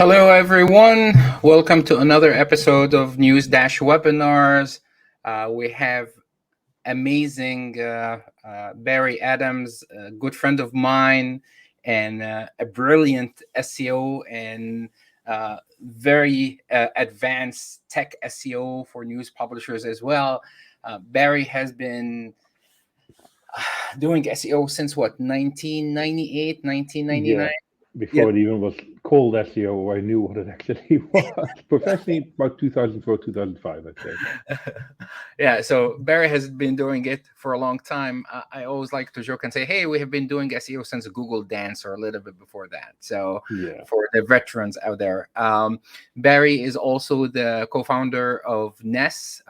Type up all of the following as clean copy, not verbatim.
Hello, everyone. Welcome to another episode of NewzDash webinars. We have amazing Barry Adams, a good friend of mine, and a brilliant SEO and very advanced tech SEO for news publishers as well. Barry has been doing SEO since what, 1998, 1999? Yeah, before it even was called SEO, I knew what it actually was. Professionally, about 2004, 2005, I'd say. Yeah, so Barry has been doing it for a long time. I always like to joke and say, hey, we have been doing SEO since Google Dance or a little bit before that. So Yeah, for the veterans out there, Barry is also the co-founder of Ness,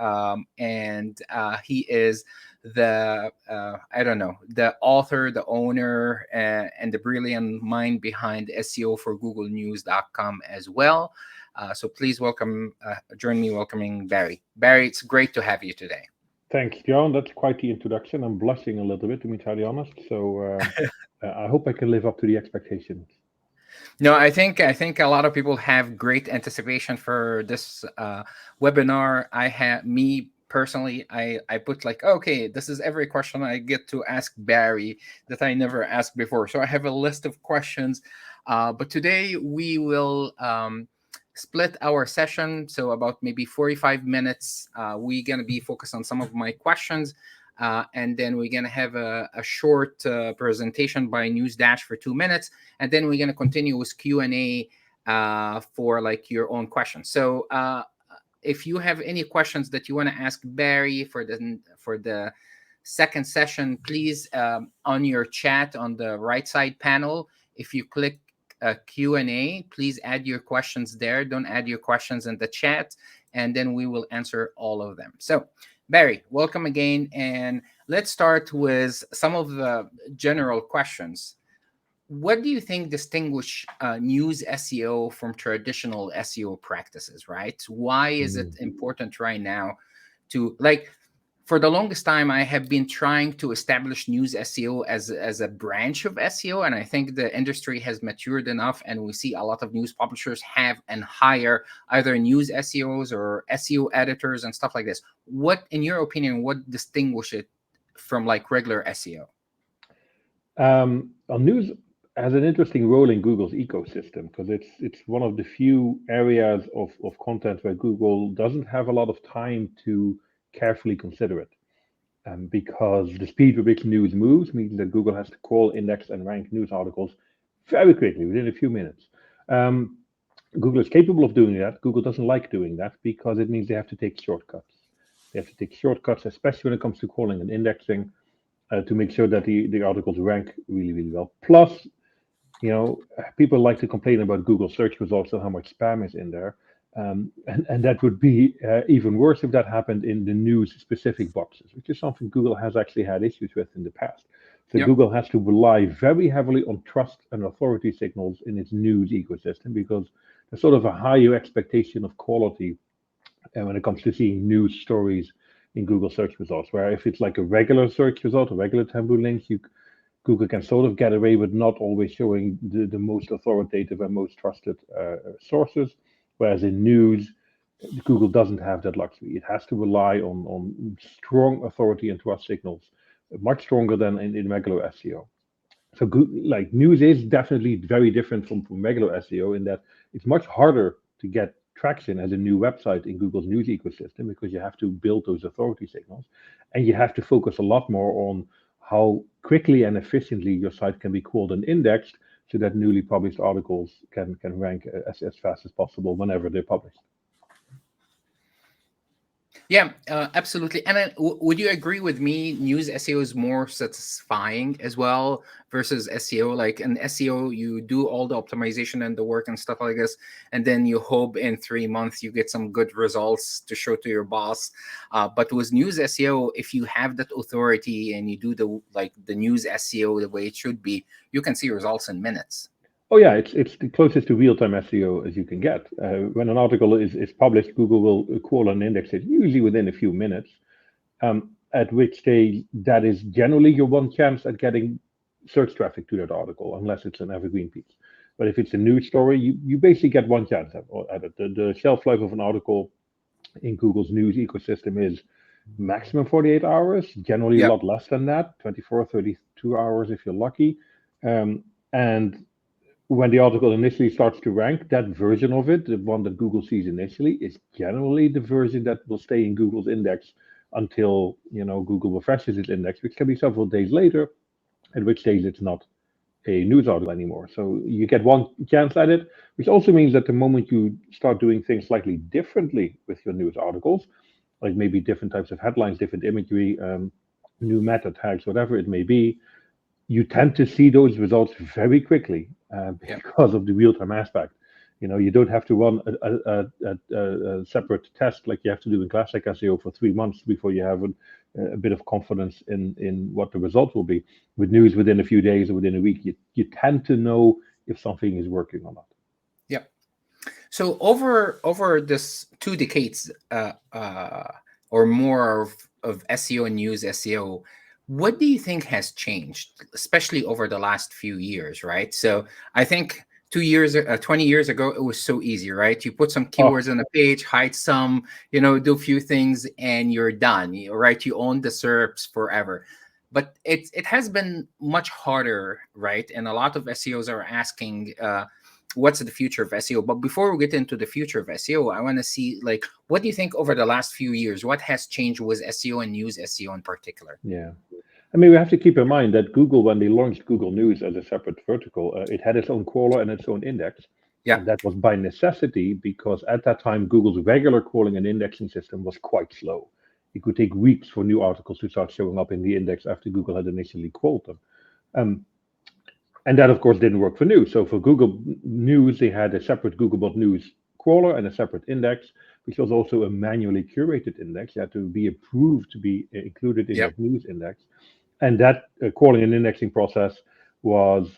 and he is the the author, the owner, and the brilliant mind behind SEO for GoogleNews.com as well. So please join me welcoming Barry. Barry, it's great to have you today. thanks, John. That's quite the introduction. I'm blushing a little bit, to be entirely honest. So I hope I can live up to the expectations. No, I think a lot of people have great anticipation for this webinar. I have me personally, I put like, okay, this is every question I get to ask Barry that I never asked before. So I have a list of questions, but today we will split our session. So about maybe 45 minutes, we're gonna be focused on some of my questions. And then we're going to have a short presentation by NewzDash for 2 minutes. And then we're going to continue with Q&A for like your own questions. So if you have any questions that you want to ask Barry for the second session, please on your chat on the right side panel, if you click Q&A, please add your questions there. Don't add your questions in the chat, and then we will answer all of them. So Barry, welcome again. And let's start with some of the general questions. What do you think distinguish news SEO from traditional SEO practices, right? Why is it important right now to, like, for the longest time, I have been trying to establish news SEO as a branch of SEO, and I think the industry has matured enough, and we see a lot of news publishers have and hire either news SEOs or SEO editors and stuff like this. What, in your opinion, what distinguishes it from like regular SEO? News has an interesting role in Google's ecosystem because it's one of the few areas of content where Google doesn't have a lot of time to carefully consider it. Because the speed with which news moves means that Google has to crawl, index, and rank news articles very quickly, within a few minutes. Google is capable of doing that. Google doesn't like doing that because it means they have to take shortcuts. They have to take shortcuts, especially when it comes to crawling and indexing, to make sure that the articles rank really, really well. Plus, people like to complain about Google search results and how much spam is in there. And that would be even worse if that happened in the news specific boxes, which is something Google has actually had issues with in the past. So Yep. Google has to rely very heavily on trust and authority signals in its news ecosystem because there's sort of a higher expectation of quality when it comes to seeing news stories in Google search results, where if it's like a regular search result, a regular Taboo link, Google can sort of get away with not always showing the most authoritative and most trusted sources. Whereas in news, Google doesn't have that luxury. It has to rely on strong authority and trust signals, much stronger than in regular SEO. So like news is definitely very different from regular SEO in that it's much harder to get traction as a new website in Google's news ecosystem because you have to build those authority signals and you have to focus a lot more on how quickly and efficiently your site can be crawled and indexed so that newly published articles can rank as fast as possible whenever they're published. Yeah, absolutely. And then, would you agree with me? News SEO is more satisfying as well versus SEO. Like in SEO, you do all the optimization and the work and stuff like this, and then you hope in 3 months you get some good results to show to your boss. But with news SEO, if you have that authority and you do the news SEO the way it should be, you can see results in minutes. Oh yeah, it's the closest to real-time SEO as you can get. When an article is published, Google will crawl and index it usually within a few minutes. At which stage that is generally your one chance at getting search traffic to that article, unless it's an evergreen piece. But if it's a news story, you basically get one chance at it. The shelf life of an article in Google's news ecosystem is maximum 48 hours, generally a Yep. lot less than that, 24, 32 hours if you're lucky. And when the article initially starts to rank, that version of it, the one that Google sees initially, is generally the version that will stay in Google's index until Google refreshes its index, which can be several days later, at which stage it's not a news article anymore. So you get one chance at it, which also means that the moment you start doing things slightly differently with your news articles, like maybe different types of headlines, different imagery, new meta tags, whatever it may be, you tend to see those results very quickly Yep. because of the real-time aspect. You don't have to run a separate test like you have to do in classic SEO for 3 months before you have a bit of confidence in what the result will be. With news, within a few days or within a week, you tend to know if something is working or not. Yep. So over this 2 decades or more of SEO and news SEO, what do you think has changed, especially over the last few years, right? So I think 2 years, 20 years ago, it was so easy, right? You put some Oh, keywords on a page, hide some, do a few things, and you're done, right? You own the SERPs forever. But it has been much harder, right? And a lot of SEOs are asking, what's the future of SEO? But before we get into the future of SEO, I want to see, like, what do you think over the last few years? What has changed with SEO and news SEO in particular? yeah. I mean, we have to keep in mind that Google, when they launched Google News as a separate vertical, it had its own crawler and its own index. Yeah. And that was by necessity because at that time, Google's regular crawling and indexing system was quite slow. It could take weeks for new articles to start showing up in the index after Google had initially crawled them. Um, and that, of course, didn't work for news. So for Google News, they had a separate Googlebot News crawler and a separate index, which was also a manually curated index. You had to be approved to be included in Yep. that news index. And that crawling and indexing process was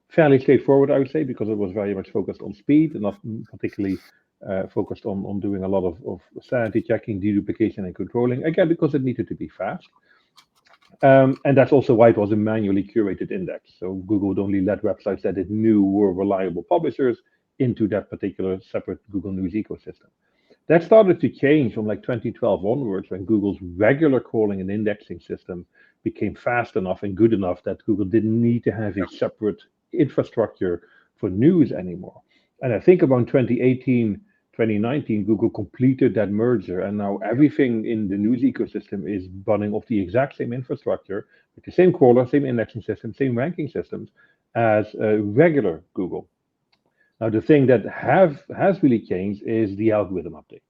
fairly straightforward, I would say, because it was very much focused on speed and not particularly focused on doing a lot of sanity checking, deduplication, and controlling. Again, because it needed to be fast. And that's also why it was a manually curated index. So Google would only let websites that it knew were reliable publishers into that particular separate Google News ecosystem. That started to change from like 2012 onwards when Google's regular crawling and indexing system became fast enough and good enough that Google didn't need to have a Yep. separate infrastructure for news anymore. And I think around 2018, 2019, Google completed that merger, and now everything in the news ecosystem is running off the exact same infrastructure with the same crawler, same indexing system, same ranking systems as regular Google. Now, the thing that has really changed is the algorithm updates.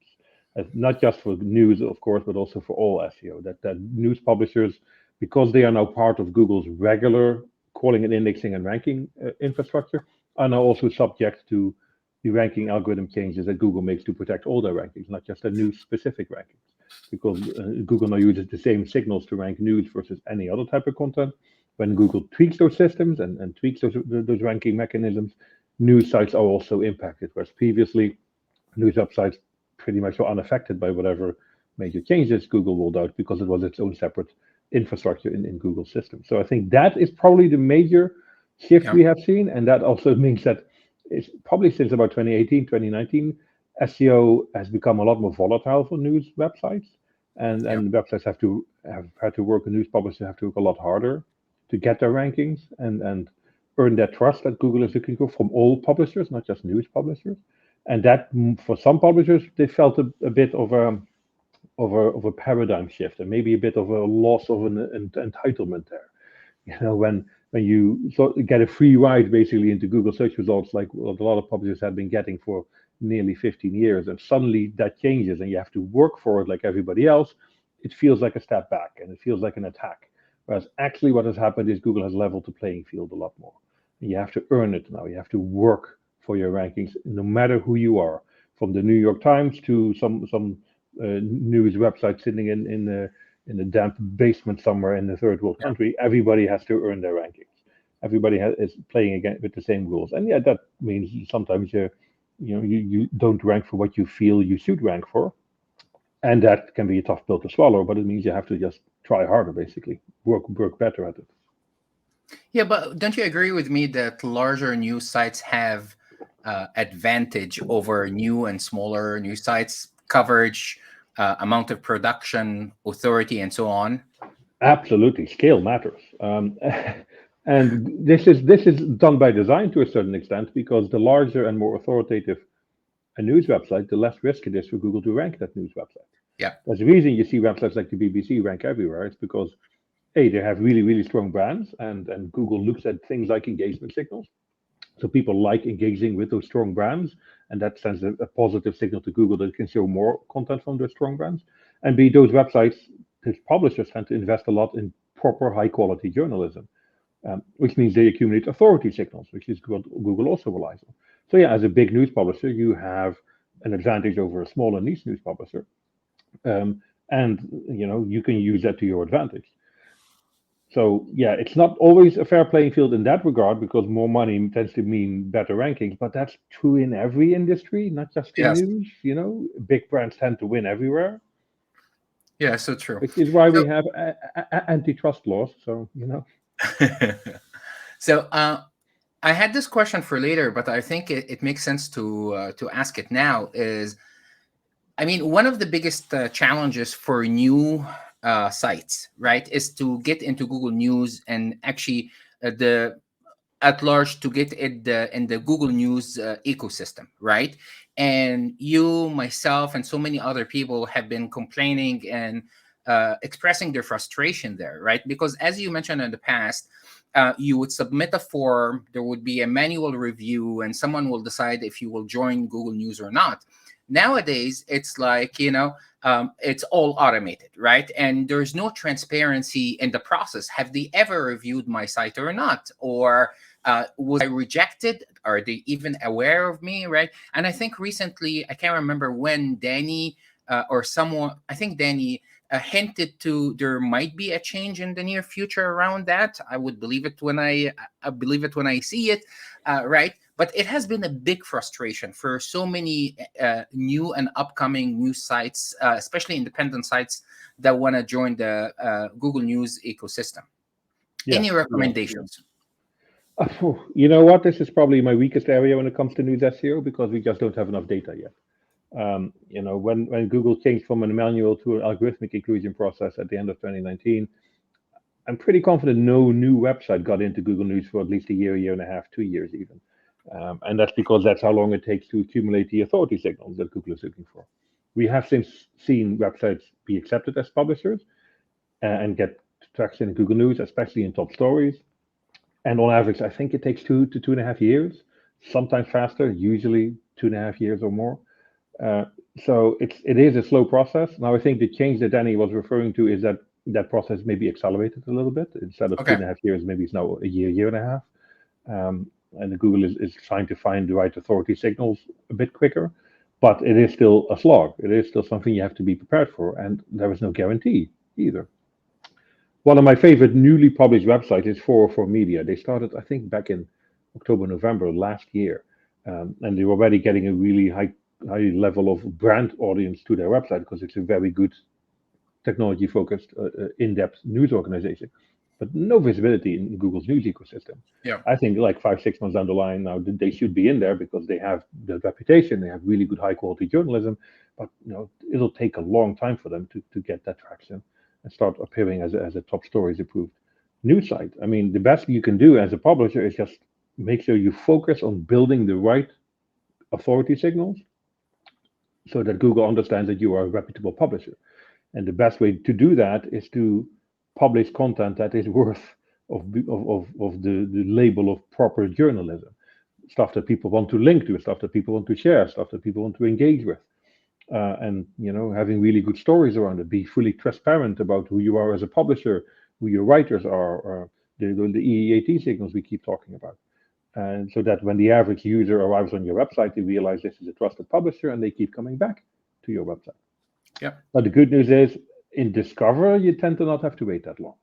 Not just for news, of course, but also for all SEO. That news publishers, because they are now part of Google's regular crawling and indexing and ranking infrastructure, are now also subject to the ranking algorithm changes that Google makes to protect all their rankings, not just the news specific rankings. Because Google now uses the same signals to rank news versus any other type of content. When Google tweaks those systems and tweaks those ranking mechanisms, news sites are also impacted, whereas previously news websites pretty much were unaffected by whatever major changes Google rolled out because it was its own separate infrastructure in Google's system. So I think that is probably the major shift Yep. we have seen. And that also means that it's probably since about 2018, 2019, SEO has become a lot more volatile for news websites. Yep. And websites have had to work, and news publishers have to work a lot harder to get their rankings and earn that trust that Google is looking for from all publishers, not just news publishers. And that for some publishers, they felt a bit of a paradigm shift and maybe a bit of a loss of an entitlement there. When you get a free ride basically into Google search results, like what a lot of publishers have been getting for nearly 15 years, and suddenly that changes and you have to work for it like everybody else, it feels like a step back and it feels like an attack. Whereas actually what has happened is Google has leveled the playing field a lot more. And you have to earn it now. You have to work for your rankings, no matter who you are, from the New York Times to some news website sitting in a damp basement somewhere in the third world Yep. country. Everybody has to earn their rankings. Everybody is playing again with the same rules, and yeah, that means sometimes you don't rank for what you feel you should rank for, and that can be a tough pill to swallow. But it means you have to just try harder, basically, work better at it. Yeah, but don't you agree with me that larger news sites have advantage over new and smaller news sites? Coverage, amount of production, authority, and so on. Absolutely, scale matters, and this is done by design to a certain extent because the larger and more authoritative a news website, the less risk it is for Google to rank that news website. Yeah. There's a reason you see websites like the BBC rank everywhere. It's because A, they have really, really strong brands, and Google looks at things like engagement signals. So people like engaging with those strong brands, and that sends a positive signal to Google that it can show more content from those strong brands. And B, those websites, those publishers tend to invest a lot in proper high quality journalism, which means they accumulate authority signals, which is what Google also relies on. So yeah, as a big news publisher, you have an advantage over a smaller niche news publisher, and you can use that to your advantage. So yeah, it's not always a fair playing field in that regard because more money tends to mean better rankings, but that's true in every industry, not just in Yes. news. Big brands tend to win everywhere, Yeah. So true. which is why So, we have antitrust laws. So. so I had this question for later, but I think it makes sense to ask it now. Is I mean, one of the biggest challenges for new sites, right, is to get into Google News and actually the at large to get it in the Google News ecosystem, right? And you, myself, and so many other people have been complaining and expressing their frustration there, right? Because as you mentioned in the past, you would submit a form, there would be a manual review, and someone will decide if you will join Google News or not. Nowadays, it's like, it's all automated, right? And there's no transparency in the process. Have they ever reviewed my site or not? Or was I rejected? Are they even aware of me, right? And I think recently, I can't remember when Danny or someone, I think Danny hinted to there might be a change in the near future around that. I would believe it when I believe it when I see it, right? But it has been a big frustration for so many new and upcoming news sites, especially independent sites that want to join the Google News ecosystem. Yeah, Any yeah. recommendations? You know what? This is probably my weakest area when it comes to news SEO because we just don't have enough data yet. When Google changed from a manual to an algorithmic inclusion process at the end of 2019, I'm pretty confident no new website got into Google News for at least a year and a half, 2 years even. And that's because that's how long it takes to accumulate the authority signals that Google is looking for. We have since seen websites be accepted as publishers and get traction in Google News, especially in top stories. And on average, I think it takes 2 to 2.5 years, sometimes faster, usually 2.5 years or more. Uh, so it is a slow process. Now, I think the change that Danny was referring to is that that process may be accelerated a little bit. Instead of two Okay. and a half years, maybe it's now a year and a half. And Google is trying to find the right authority signals a bit quicker. But it is still a slog. It is still something you have to be prepared for. And there is no guarantee either. One of my favorite newly published websites is 404 Media. They started, I think, back in October, November last year, and they're already getting a really high level of brand audience to their website because it's a very good technology focused, in-depth news organization, but no visibility in Google's news ecosystem. Yeah. I think like 5, 6 months down the line now they should be in there because they have the reputation, they have really good high quality journalism, but it'll take a long time for them to get that traction and start appearing as a top stories approved news site. I mean, the best you can do as a publisher is just make sure you focus on building the right authority signals so that Google understands that you are a reputable publisher. And the best way to do that is to publish content that is worth of the label of proper journalism. Stuff that people want to link to, stuff that people want to share, stuff that people want to engage with. And having really good stories around it. Be fully transparent about who you are as a publisher, who your writers are, or the EEAT signals we keep talking about. And so that when the average user arrives on your website, they realize this is a trusted publisher and they keep coming back to your website. Yeah. Now, the good news is in Discover, you tend to not have to wait that long.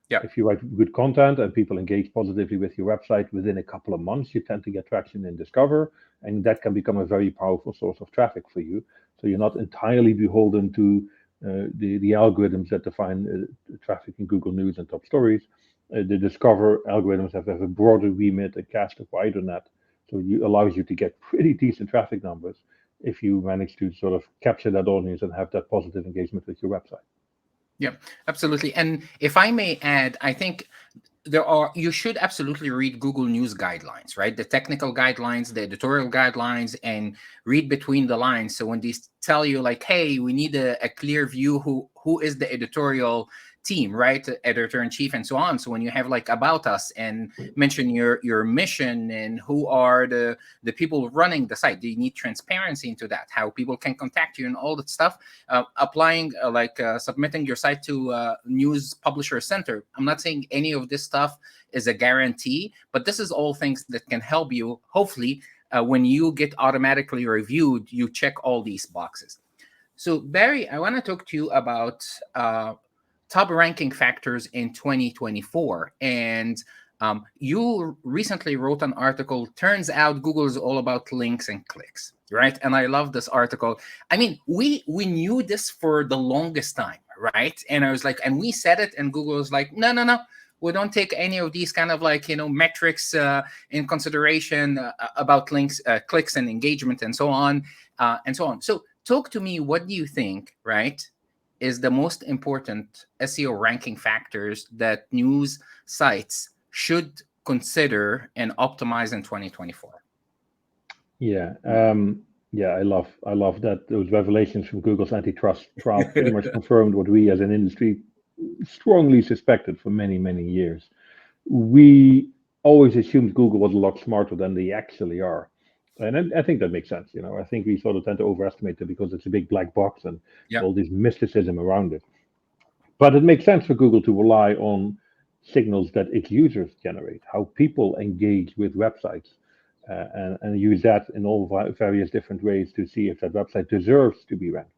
Yeah. If you write good content and people engage positively with your website within a couple of months, you tend to get traction in Discover, and that can become a very powerful source of traffic for you. So you're not entirely beholden to the algorithms that define traffic in Google News and top stories. The discover algorithms have a broader remit and cast a wider net, so it allows you to get pretty decent traffic numbers if you manage to sort of capture that audience and have that positive engagement with your website. Yeah, absolutely. And if I may add, I think you should absolutely read Google News guidelines, right? The technical guidelines, the editorial guidelines, and read between the lines. So when they tell you like, hey, we need a clear view, who is the editorial team, right? Editor in chief and so on. So when you have like about us and mention your mission and who are the people running the site, you need transparency into that, how people can contact you and all that stuff. Applying submitting your site to News Publisher Center. I'm not saying any of this stuff is a guarantee, but this is all things that can help you. Hopefully, when you get automatically reviewed, you check all these boxes. So Barry, I want to talk to you about top ranking factors in 2024. And you recently wrote an article, turns out Google is all about links and clicks, right? And I love this article. I mean, we knew this for the longest time, right? And I was like, and we said it, and Google was like, no, we don't take any of these kind of like, metrics in consideration about links, clicks and engagement and so on, and so on. So talk to me, what do you think, right, is the most important SEO ranking factors that news sites should consider and optimize in 2024? Yeah, I love that those revelations from Google's antitrust trial pretty much confirmed what we as an industry strongly suspected for many, many years. We always assumed Google was a lot smarter than they actually are. And I think that makes sense. I think we sort of tend to overestimate it because it's a big black box and Yeah. all this mysticism around it. But it makes sense for Google to rely on signals that its users generate, how people engage with websites, and use that in all various different ways to see if that website deserves to be ranked.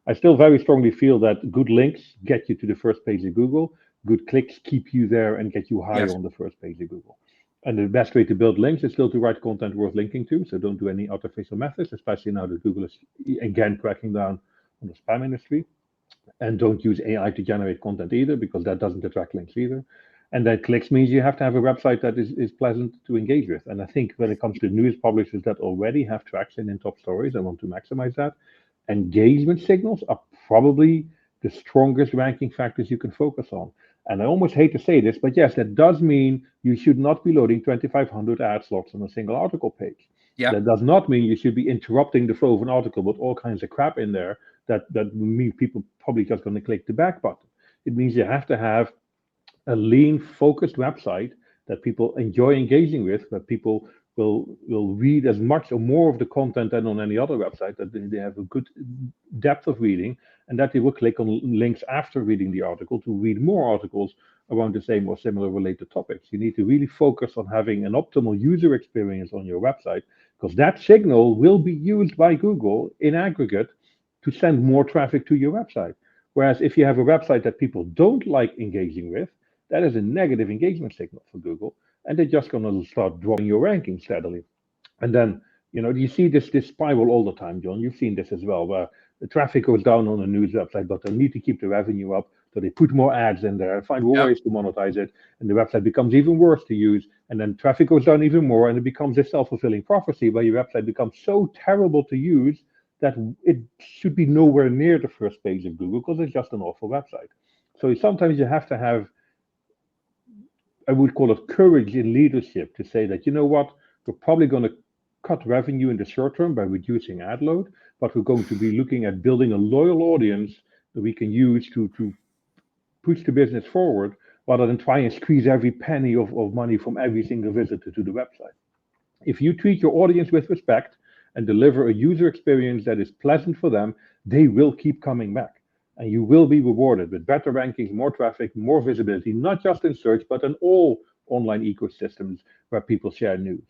I still very strongly feel that good links get you to the first page of Google, good clicks keep you there and get you higher Yes. on the first page of Google. And the best way to build links is still to write content worth linking to. So don't do any artificial methods, especially now that Google is again cracking down on the spam industry. And don't use AI to generate content either, because that doesn't attract links either. And then clicks means you have to have a website that is pleasant to engage with. And I think when it comes to news publishers that already have traction in top stories and want to maximize that, engagement signals are probably the strongest ranking factors you can focus on. And I almost hate to say this, but yes, that does mean you should not be loading 2,500 ad slots on a single article page. Yeah. That does not mean you should be interrupting the flow of an article with all kinds of crap in there that means people probably just going to click the back button. It means you have to have a lean, focused website that people enjoy engaging with, where people will read as much or more of the content than on any other website, that they have a good depth of reading, and that they will click on links after reading the article to read more articles around the same or similar related topics. You need to really focus on having an optimal user experience on your website, because that signal will be used by Google in aggregate to send more traffic to your website. Whereas if you have a website that people don't like engaging with, that is a negative engagement signal for Google, and they're just going to start dropping your ranking steadily. And then, you see this spiral all the time, John. You've seen this as well, where the traffic goes down on a news website, but they need to keep the revenue up, so they put more ads in there, find more ways to monetize it, and the website becomes even worse to use. And then traffic goes down even more, and it becomes a self-fulfilling prophecy where your website becomes so terrible to use that it should be nowhere near the first page of Google because it's just an awful website. So sometimes you have to have, I would call it courage in leadership, to say that, you know what, we're probably going to cut revenue in the short term by reducing ad load, but we're going to be looking at building a loyal audience that we can use to push the business forward, rather than try and squeeze every penny of money from every single visitor to the website. If you treat your audience with respect and deliver a user experience that is pleasant for them, they will keep coming back. And you will be rewarded with better rankings, more traffic, more visibility, not just in search, but in all online ecosystems where people share news.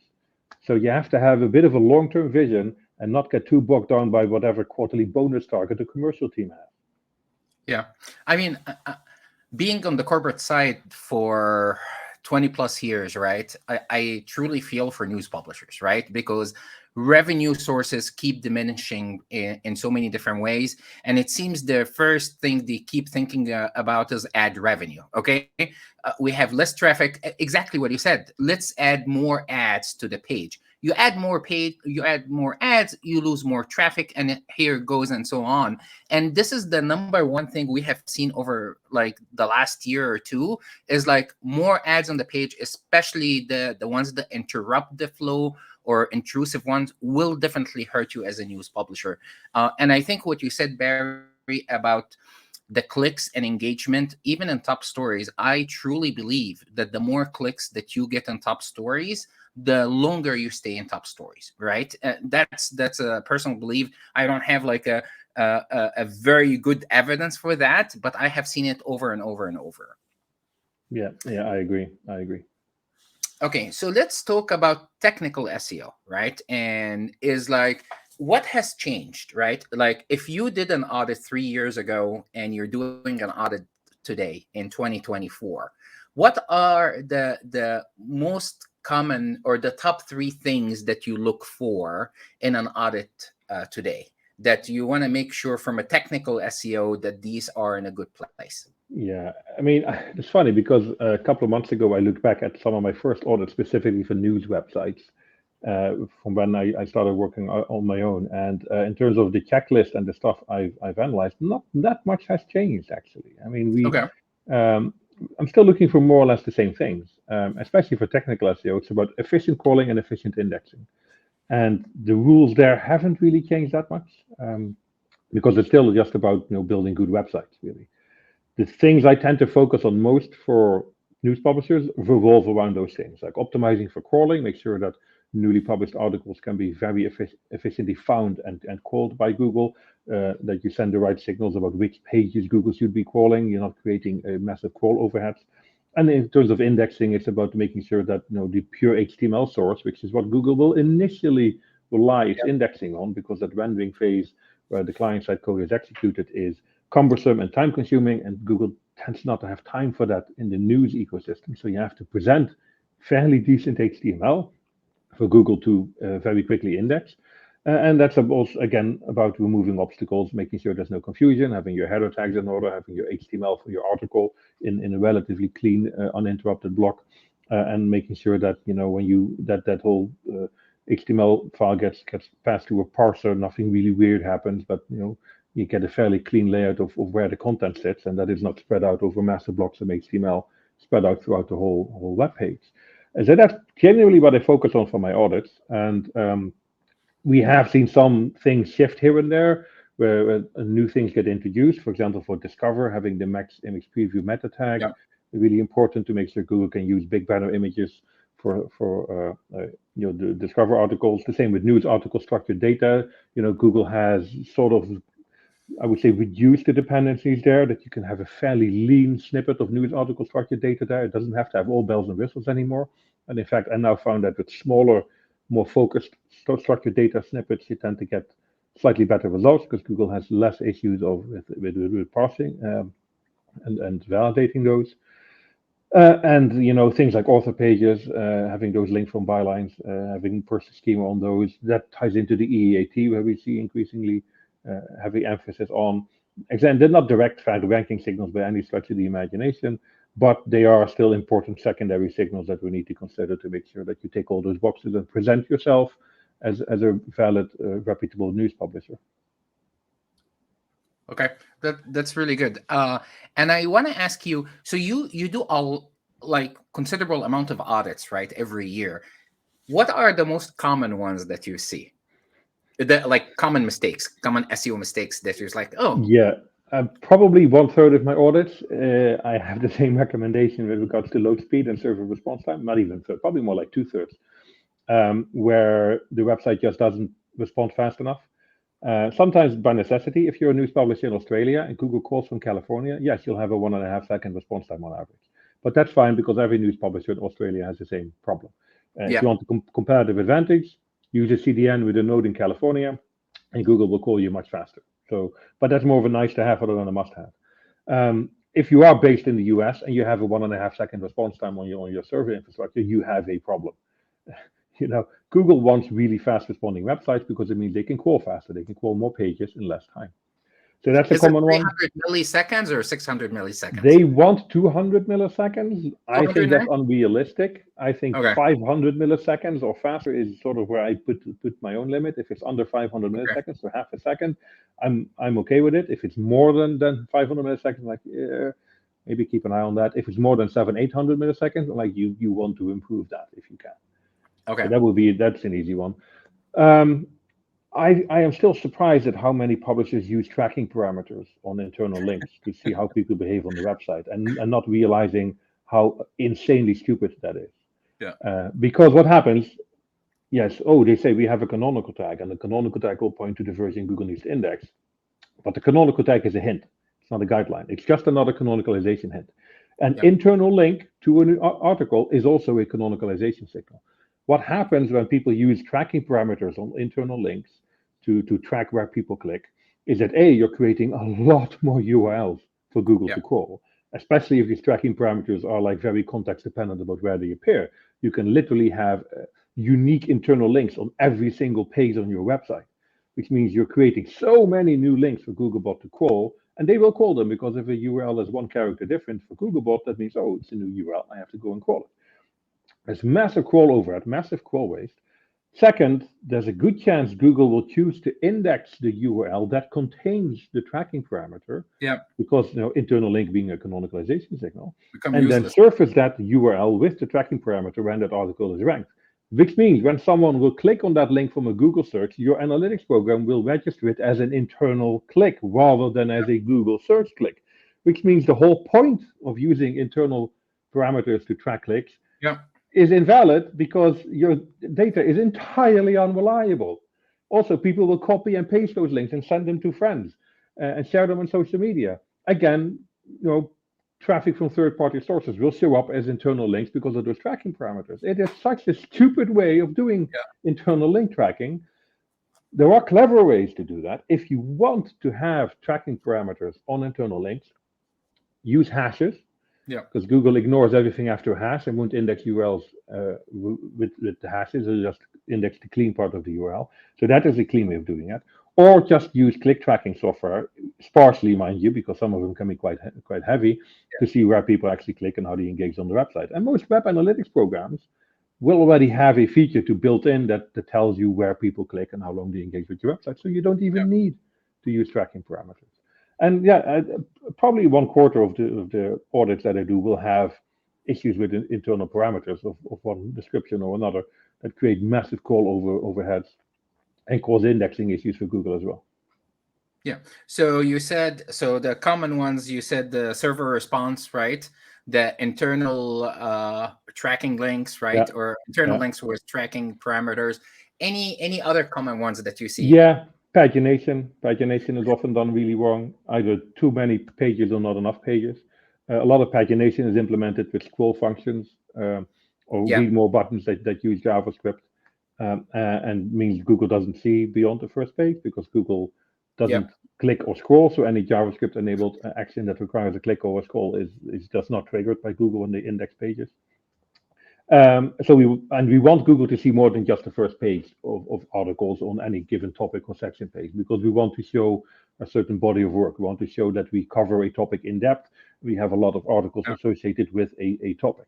So you have to have a bit of a long-term vision and not get too bogged down by whatever quarterly bonus target the commercial team has. Yeah. I mean, being on the corporate side for 20 plus years, right? I truly feel for news publishers, right? Because revenue sources keep diminishing in so many different ways. And it seems the first thing they keep thinking about is ad revenue. Okay. We have less traffic. Exactly what you said. Let's add more ads to the page. You add more ads, you lose more traffic, and here it goes, and so on. And this is the number one thing we have seen over like the last year or two, is like more ads on the page, especially the ones that interrupt the flow or intrusive ones, will definitely hurt you as a news publisher. And I think what you said, Barry, about the clicks and engagement, even in top stories, I truly believe that the more clicks that you get in top stories, the longer you stay in top stories, right? That's a personal belief. I don't have like a very good evidence for that, but I have seen it over and over and over. Yeah, yeah, I agree. I agree. Okay, so let's talk about technical SEO, right? And is like, what has changed, right? Like if you did an audit 3 years ago and you're doing an audit today in 2024, what are the most common or the top three things that you look for in an audit today, that you want to make sure from a technical SEO that these are in a good place? Yeah, I mean, it's funny because a couple of months ago, I looked back at some of my first audits specifically for news websites from when I started working on my own. And in terms of the checklist and the stuff I've analyzed, not that much has changed, actually. I mean, Okay. um, I'm still looking for more or less the same things, especially for technical SEO. It's about efficient crawling and efficient indexing. And the rules there haven't really changed that much because it's still just about building good websites, really. The things I tend to focus on most for news publishers revolve around those things, like optimizing for crawling, make sure that newly published articles can be very efficiently found and crawled by Google, that you send the right signals about which pages Google should be crawling. You're not creating a massive crawl overheads. And in terms of indexing, it's about making sure that the pure HTML source, which is what Google will initially rely its indexing on, because that rendering phase where the client-side code is executed is cumbersome and time-consuming, and Google tends not to have time for that in the news ecosystem. So you have to present fairly decent HTML for Google to very quickly index. And that's also, again, about removing obstacles, making sure there's no confusion, having your header tags in order, having your HTML for your article in a relatively clean, uninterrupted block, and making sure that, when that whole HTML file gets passed through a parser, nothing really weird happens, but, you get a fairly clean layout of where the content sits, and that is not spread out over massive blocks of HTML, spread out throughout the whole web page. And so that's generally what I focus on for my audits. And we have seen some things shift here and there, where new things get introduced. For example, for Discover, having the max image preview meta tag, Yeah. really important to make sure Google can use big banner images for the Discover articles. The same with news article structured data. Google has sort of, I would say, reduce the dependencies there, that you can have a fairly lean snippet of news article structured data there. It doesn't have to have all bells and whistles anymore. And in fact, I now found that with smaller, more focused structured data snippets, you tend to get slightly better results because Google has less issues with parsing and validating those. And things like author pages, having those links from bylines, having person schema on those, that ties into the EEAT, where we see increasingly heavy emphasis on. Again, they're not direct ranking signals by any stretch of the imagination, but they are still important secondary signals that we need to consider to make sure that you tick all those boxes and present yourself as a valid, reputable news publisher. Okay, that's really good. And I want to ask you, so you do all like considerable amount of audits, right, every year. What are the most common ones that you see? The like common mistakes, common SEO mistakes that you're just like, oh, Yeah, probably one third of my audits, I have the same recommendation with regards to load speed and server response time. Not even third, probably more like 2/3, where the website just doesn't respond fast enough. Sometimes by necessity, if you're a news publisher in Australia and Google calls from California, yes, you'll have a 1.5 second response time on average. But that's fine because every news publisher in Australia has the same problem. If yeah, you want the comparative advantage, use a CDN with a node in California, and Google will call you much faster. So, but that's more of a nice to have rather than a must have. If you are based in the US and you have a 1.5 second response time on your server infrastructure, you have a problem. Google wants really fast responding websites because it means they can crawl faster. They can crawl more pages in less time. So that's a Is it common one. 300 milliseconds or 600 milliseconds? They want 200 milliseconds. I think 200 that's unrealistic. I think Okay. 500 milliseconds or faster is sort of where I put my own limit. If it's under 500 milliseconds, so half a second, I'm okay with it. If it's more than 500 milliseconds, like maybe keep an eye on that. If it's more than 800 milliseconds, like you want to improve that if you can. Okay. So that's an easy one. I am still surprised at how many publishers use tracking parameters on internal links to see how people behave on the website, and not realizing how insanely stupid that is. Yeah. Because what happens, yes, they say we have a canonical tag, and the canonical tag will point to the version Google needs to index. But the canonical tag is a hint. It's not a guideline. It's just another canonicalization hint. An internal link to an article is also a canonicalization signal. What happens when people use tracking parameters on internal links to track where people click is that you're creating a lot more URLs for Google to crawl, especially if these tracking parameters are like very context dependent about where they appear. You can literally have unique internal links on every single page on your website, which means you're creating so many new links for Googlebot to crawl, and they will crawl them because if a URL is one character different for Googlebot, that means, it's a new URL, I have to go and crawl it. There's massive crawl overhead, massive crawl waste. Second, there's a good chance Google will choose to index the URL that contains the tracking parameter, because internal link being a canonicalization signal, and then surface that URL with the tracking parameter when that article is ranked. Which means when someone will click on that link from a Google search, your analytics program will register it as an internal click rather than as a Google search click. Which means the whole point of using internal parameters to track clicks is invalid because your data is entirely unreliable. Also, people will copy and paste those links and send them to friends and share them on social media. Again, traffic from third-party sources will show up as internal links because of those tracking parameters. It is such a stupid way of doing internal link tracking. There are clever ways to do that. If you want to have tracking parameters on internal links, use hashes. Because Google ignores everything after a hash and won't index URLs with the hashes, or just index the clean part of the URL. So that is a clean way of doing it. Or just use click tracking software, sparsely, mind you, because some of them can be quite heavy, to see where people actually click and how they engage on the website. And most web analytics programs will already have a feature to built in that tells you where people click and how long they engage with your website. So you don't even need to use tracking parameters. And probably 1/4 of the audits that I do will have issues with internal parameters of one description or another that create massive call overheads and cause indexing issues for Google as well. Yeah. So you said, the common ones, you said the server response, right? The internal tracking links, right? Or internal links with tracking parameters. Any other common ones that you see? Yeah. Pagination. Pagination is often done really wrong. Either too many pages or not enough pages. A lot of pagination is implemented with scroll functions or read more buttons that use JavaScript, and means Google doesn't see beyond the first page because Google doesn't click or scroll. So any JavaScript enabled action that requires a click or a scroll is just not triggered by Google when they index pages. So we want Google to see more than just the first page of articles on any given topic or section page, because we want to show a certain body of work. We want to show that we cover a topic in depth. We have a lot of articles associated with a topic.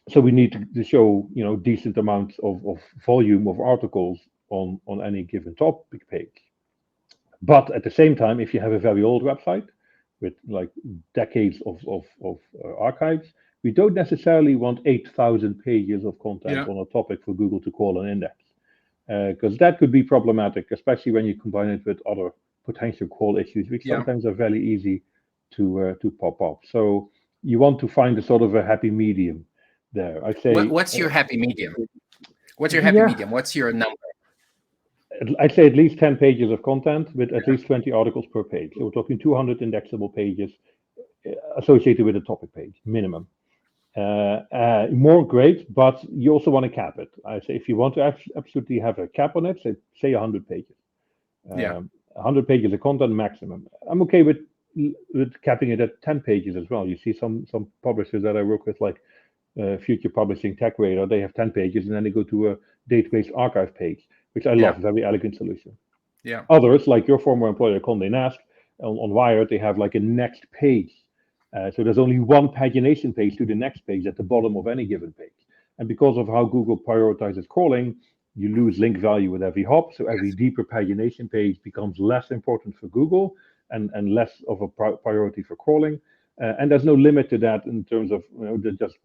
So we need to show decent amounts of volume of articles on any given topic page. But at the same time, if you have a very old website with like decades of archives, we don't necessarily want 8,000 pages of content on a topic for Google to call an index, because that could be problematic, especially when you combine it with other potential call issues, which sometimes are very easy to pop up. So you want to find a sort of a happy medium there. I say. What's your happy medium? What's your happy medium? What's your number? I'd say at least 10 pages of content with at least 20 articles per page. So we're talking 200 indexable pages associated with a topic page, minimum. More great, but you also want to cap it. I say if you want to absolutely have a cap on it, say 100 pages. 100 pages of content maximum. I'm okay with capping it at 10 pages as well. You see some publishers that I work with, like Future Publishing Tech Radar, they have 10 pages and then they go to a database archive page, which I Yeah. love. Very elegant solution. Yeah. Others, like your former employer, Condé Nast, on Wired, they have like a next page. So there's only one pagination page to the next page at the bottom of any given page. And because of how Google prioritizes crawling, you lose link value with every hop. So every Yes. deeper pagination page becomes less important for Google and less of a priority for crawling. And there's no limit to that in terms of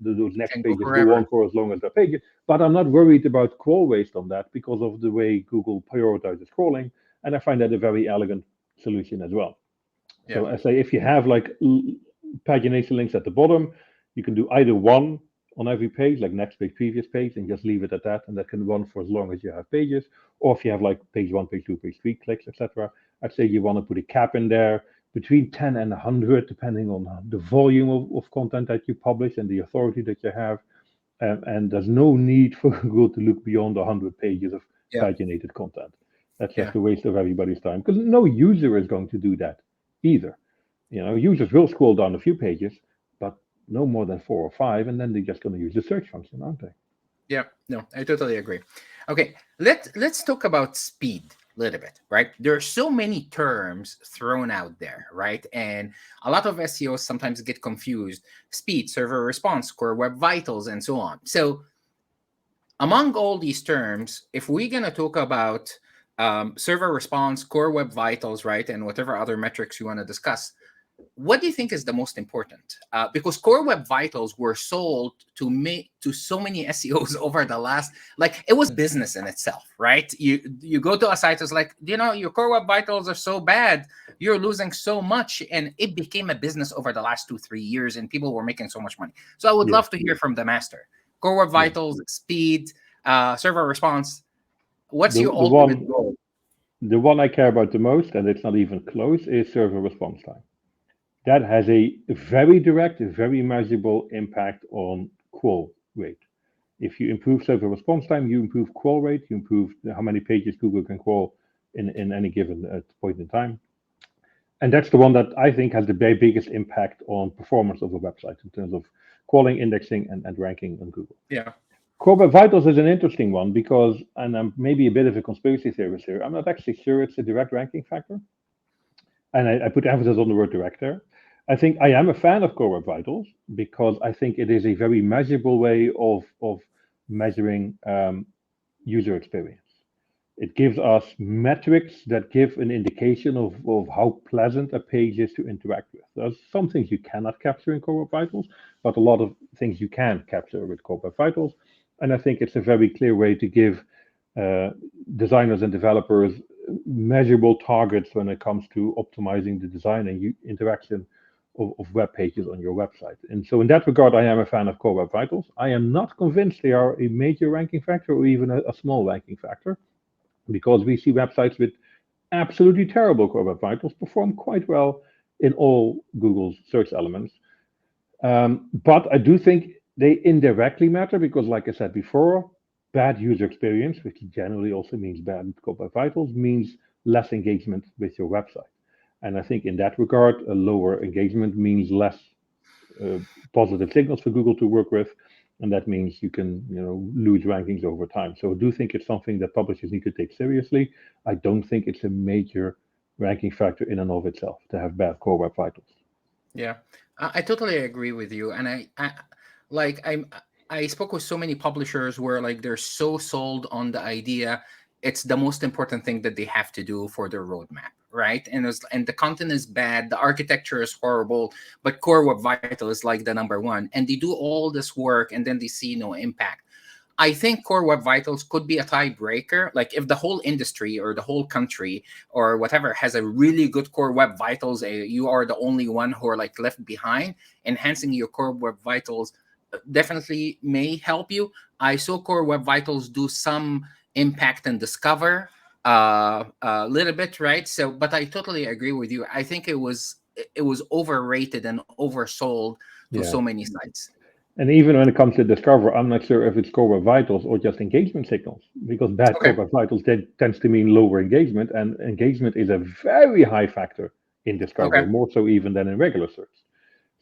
those next Can go pages go on forever. for as long as they're pages. But I'm not worried about crawl waste on that because of the way Google prioritizes crawling, and I find that a very elegant solution as well. Yeah. So I say if you have like pagination links at the bottom, you can do either one on every page, like next page, previous page, and just leave it at that, and that can run for as long as you have pages. Or if you have like page one, page two, page three clicks, etc., I'd say you want to put a cap in there between 10 and 100, depending on the volume of content that you publish and the authority that you have. And there's no need for Google to look beyond 100 pages of Yeah. paginated content. That's Yeah. just a waste of everybody's time because no user is going to do that either. Users will scroll down a few pages, but no more than 4 or 5, and then they're just going to use the search function, aren't they? Yeah, no, I totally agree. Okay, let's talk about speed a little bit, right? There are so many terms thrown out there, right? And a lot of SEOs sometimes get confused. Speed, server response, core web vitals, and so on. So among all these terms, if we're gonna talk about server response, core web vitals, right, and whatever other metrics you want to discuss, what do you think is the most important? Because core web vitals were sold to so many SEOs over the last, like it was business in itself, right? You go to a site, it's like, your core web vitals are so bad, you're losing so much, and it became a business over the last 2-3 years, and people were making so much money. So I would Yeah, love to hear from the master. Core web yeah. vitals, speed, server response. What's The your the ultimate one goal? the one I care about the most, and it's not even close, is server response time. That has a very direct, very measurable impact on crawl rate. If you improve server response time, you improve crawl rate, you improve how many pages Google can crawl in any given point in time. And that's the one that I think has the very biggest impact on performance of a website in terms of crawling, indexing, and ranking on Google. Yeah. Core Web Vitals is an interesting one because, and I'm maybe a bit of a conspiracy theorist here, I'm not actually sure it's a direct ranking factor. And I put emphasis on the word direct there. I think I am a fan of Core Web Vitals because I think it is a very measurable way of measuring user experience. It gives us metrics that give an indication of how pleasant a page is to interact with. There's some things you cannot capture in Core Web Vitals, but a lot of things you can capture with Core Web Vitals. And I think it's a very clear way to give uh, designers and developers measurable targets when it comes to optimizing the design and interaction of web pages on your website. And so in that regard, I am a fan of Core Web Vitals. I am not convinced they are a major ranking factor or even a small ranking factor, because we see websites with absolutely terrible Core Web Vitals perform quite well in all Google's search elements. But I do think they indirectly matter because, like I said before, bad user experience, which generally also means bad Core Web Vitals, means less engagement with your website. And I think in that regard, a lower engagement means less uh, positive signals for Google to work with, and that means you can lose rankings over time. So I do think it's something that publishers need to take seriously. I don't think it's a major ranking factor in and of itself to have bad Core Web Vitals. Yeah, I totally agree with you, and I spoke with so many publishers where like they're so sold on the idea it's the most important thing that they have to do for their roadmap, right? And the content is bad, the architecture is horrible, but Core Web Vital is like the number one, and they do all this work and then they see no impact. I think Core Web Vitals could be a tiebreaker. Like if the whole industry or the whole country or whatever has a really good Core Web Vitals, you are the only one who are like left behind. Enhancing your Core Web Vitals definitely may help you. I saw Core Web Vitals do some impact and discover a little bit, right? So, but I totally agree with you. I think it was overrated and oversold to so Yeah. many sites. And even when it comes to Discover, I'm not sure if it's Core Web Vitals or just engagement signals, because bad Core Okay. Web Vitals tends to mean lower engagement, and engagement is a very high factor in Discover, Okay. more so even than in regular search.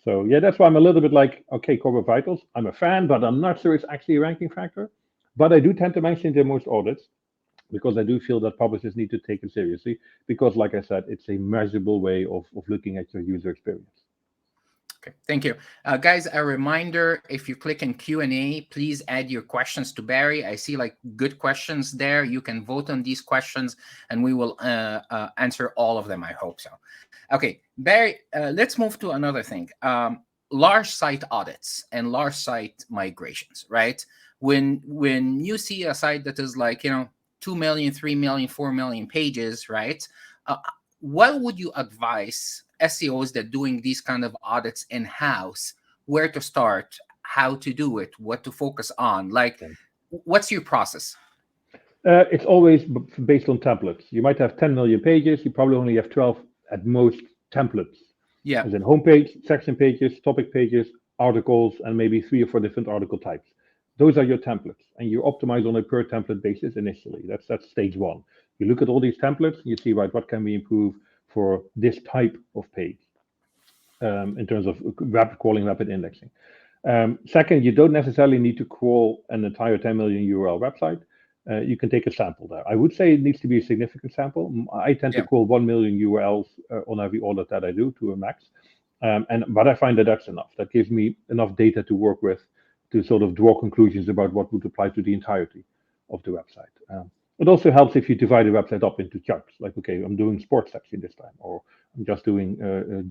So yeah, that's why I'm a little bit like, okay, Corporate Vitals, I'm a fan, but I'm not sure it's actually a ranking factor. But I do tend to mention it in most audits because I do feel that publishers need to take it seriously because, like I said, it's a measurable way of looking at your user experience. Okay, thank you. Guys, a reminder, if you click in Q&A, please add your questions to Barry. I see like good questions there. You can vote on these questions and we will answer all of them, I hope so. Okay, Barry, let's move to another thing. Large site audits and large site migrations, right? When you see a site that is like, 2 million, 3 million, 4 million pages, right? What would you advise SEOs that doing these kind of audits in-house, where to start, how to do it, what to focus on? Like, what's your process? It's always based on templates. You might have 10 million pages. You probably only have 12 at most templates. Yeah. As in homepage, section pages, topic pages, articles, and maybe 3 or 4 different article types. Those are your templates, and you optimize on a per template basis initially. That's stage one. You look at all these templates, and you see, right, what can we improve for this type of page in terms of rapid crawling, rapid indexing. Second, you don't necessarily need to crawl an entire 10 million URL website. You can take a sample there. I would say it needs to be a significant sample. I tend to crawl 1 million URLs on every audit that I do to a max. But I find that that's enough. That gives me enough data to work with to sort of draw conclusions about what would apply to the entirety of the website. It also helps if you divide the website up into chunks, like, okay, I'm doing sports section this time, or I'm just doing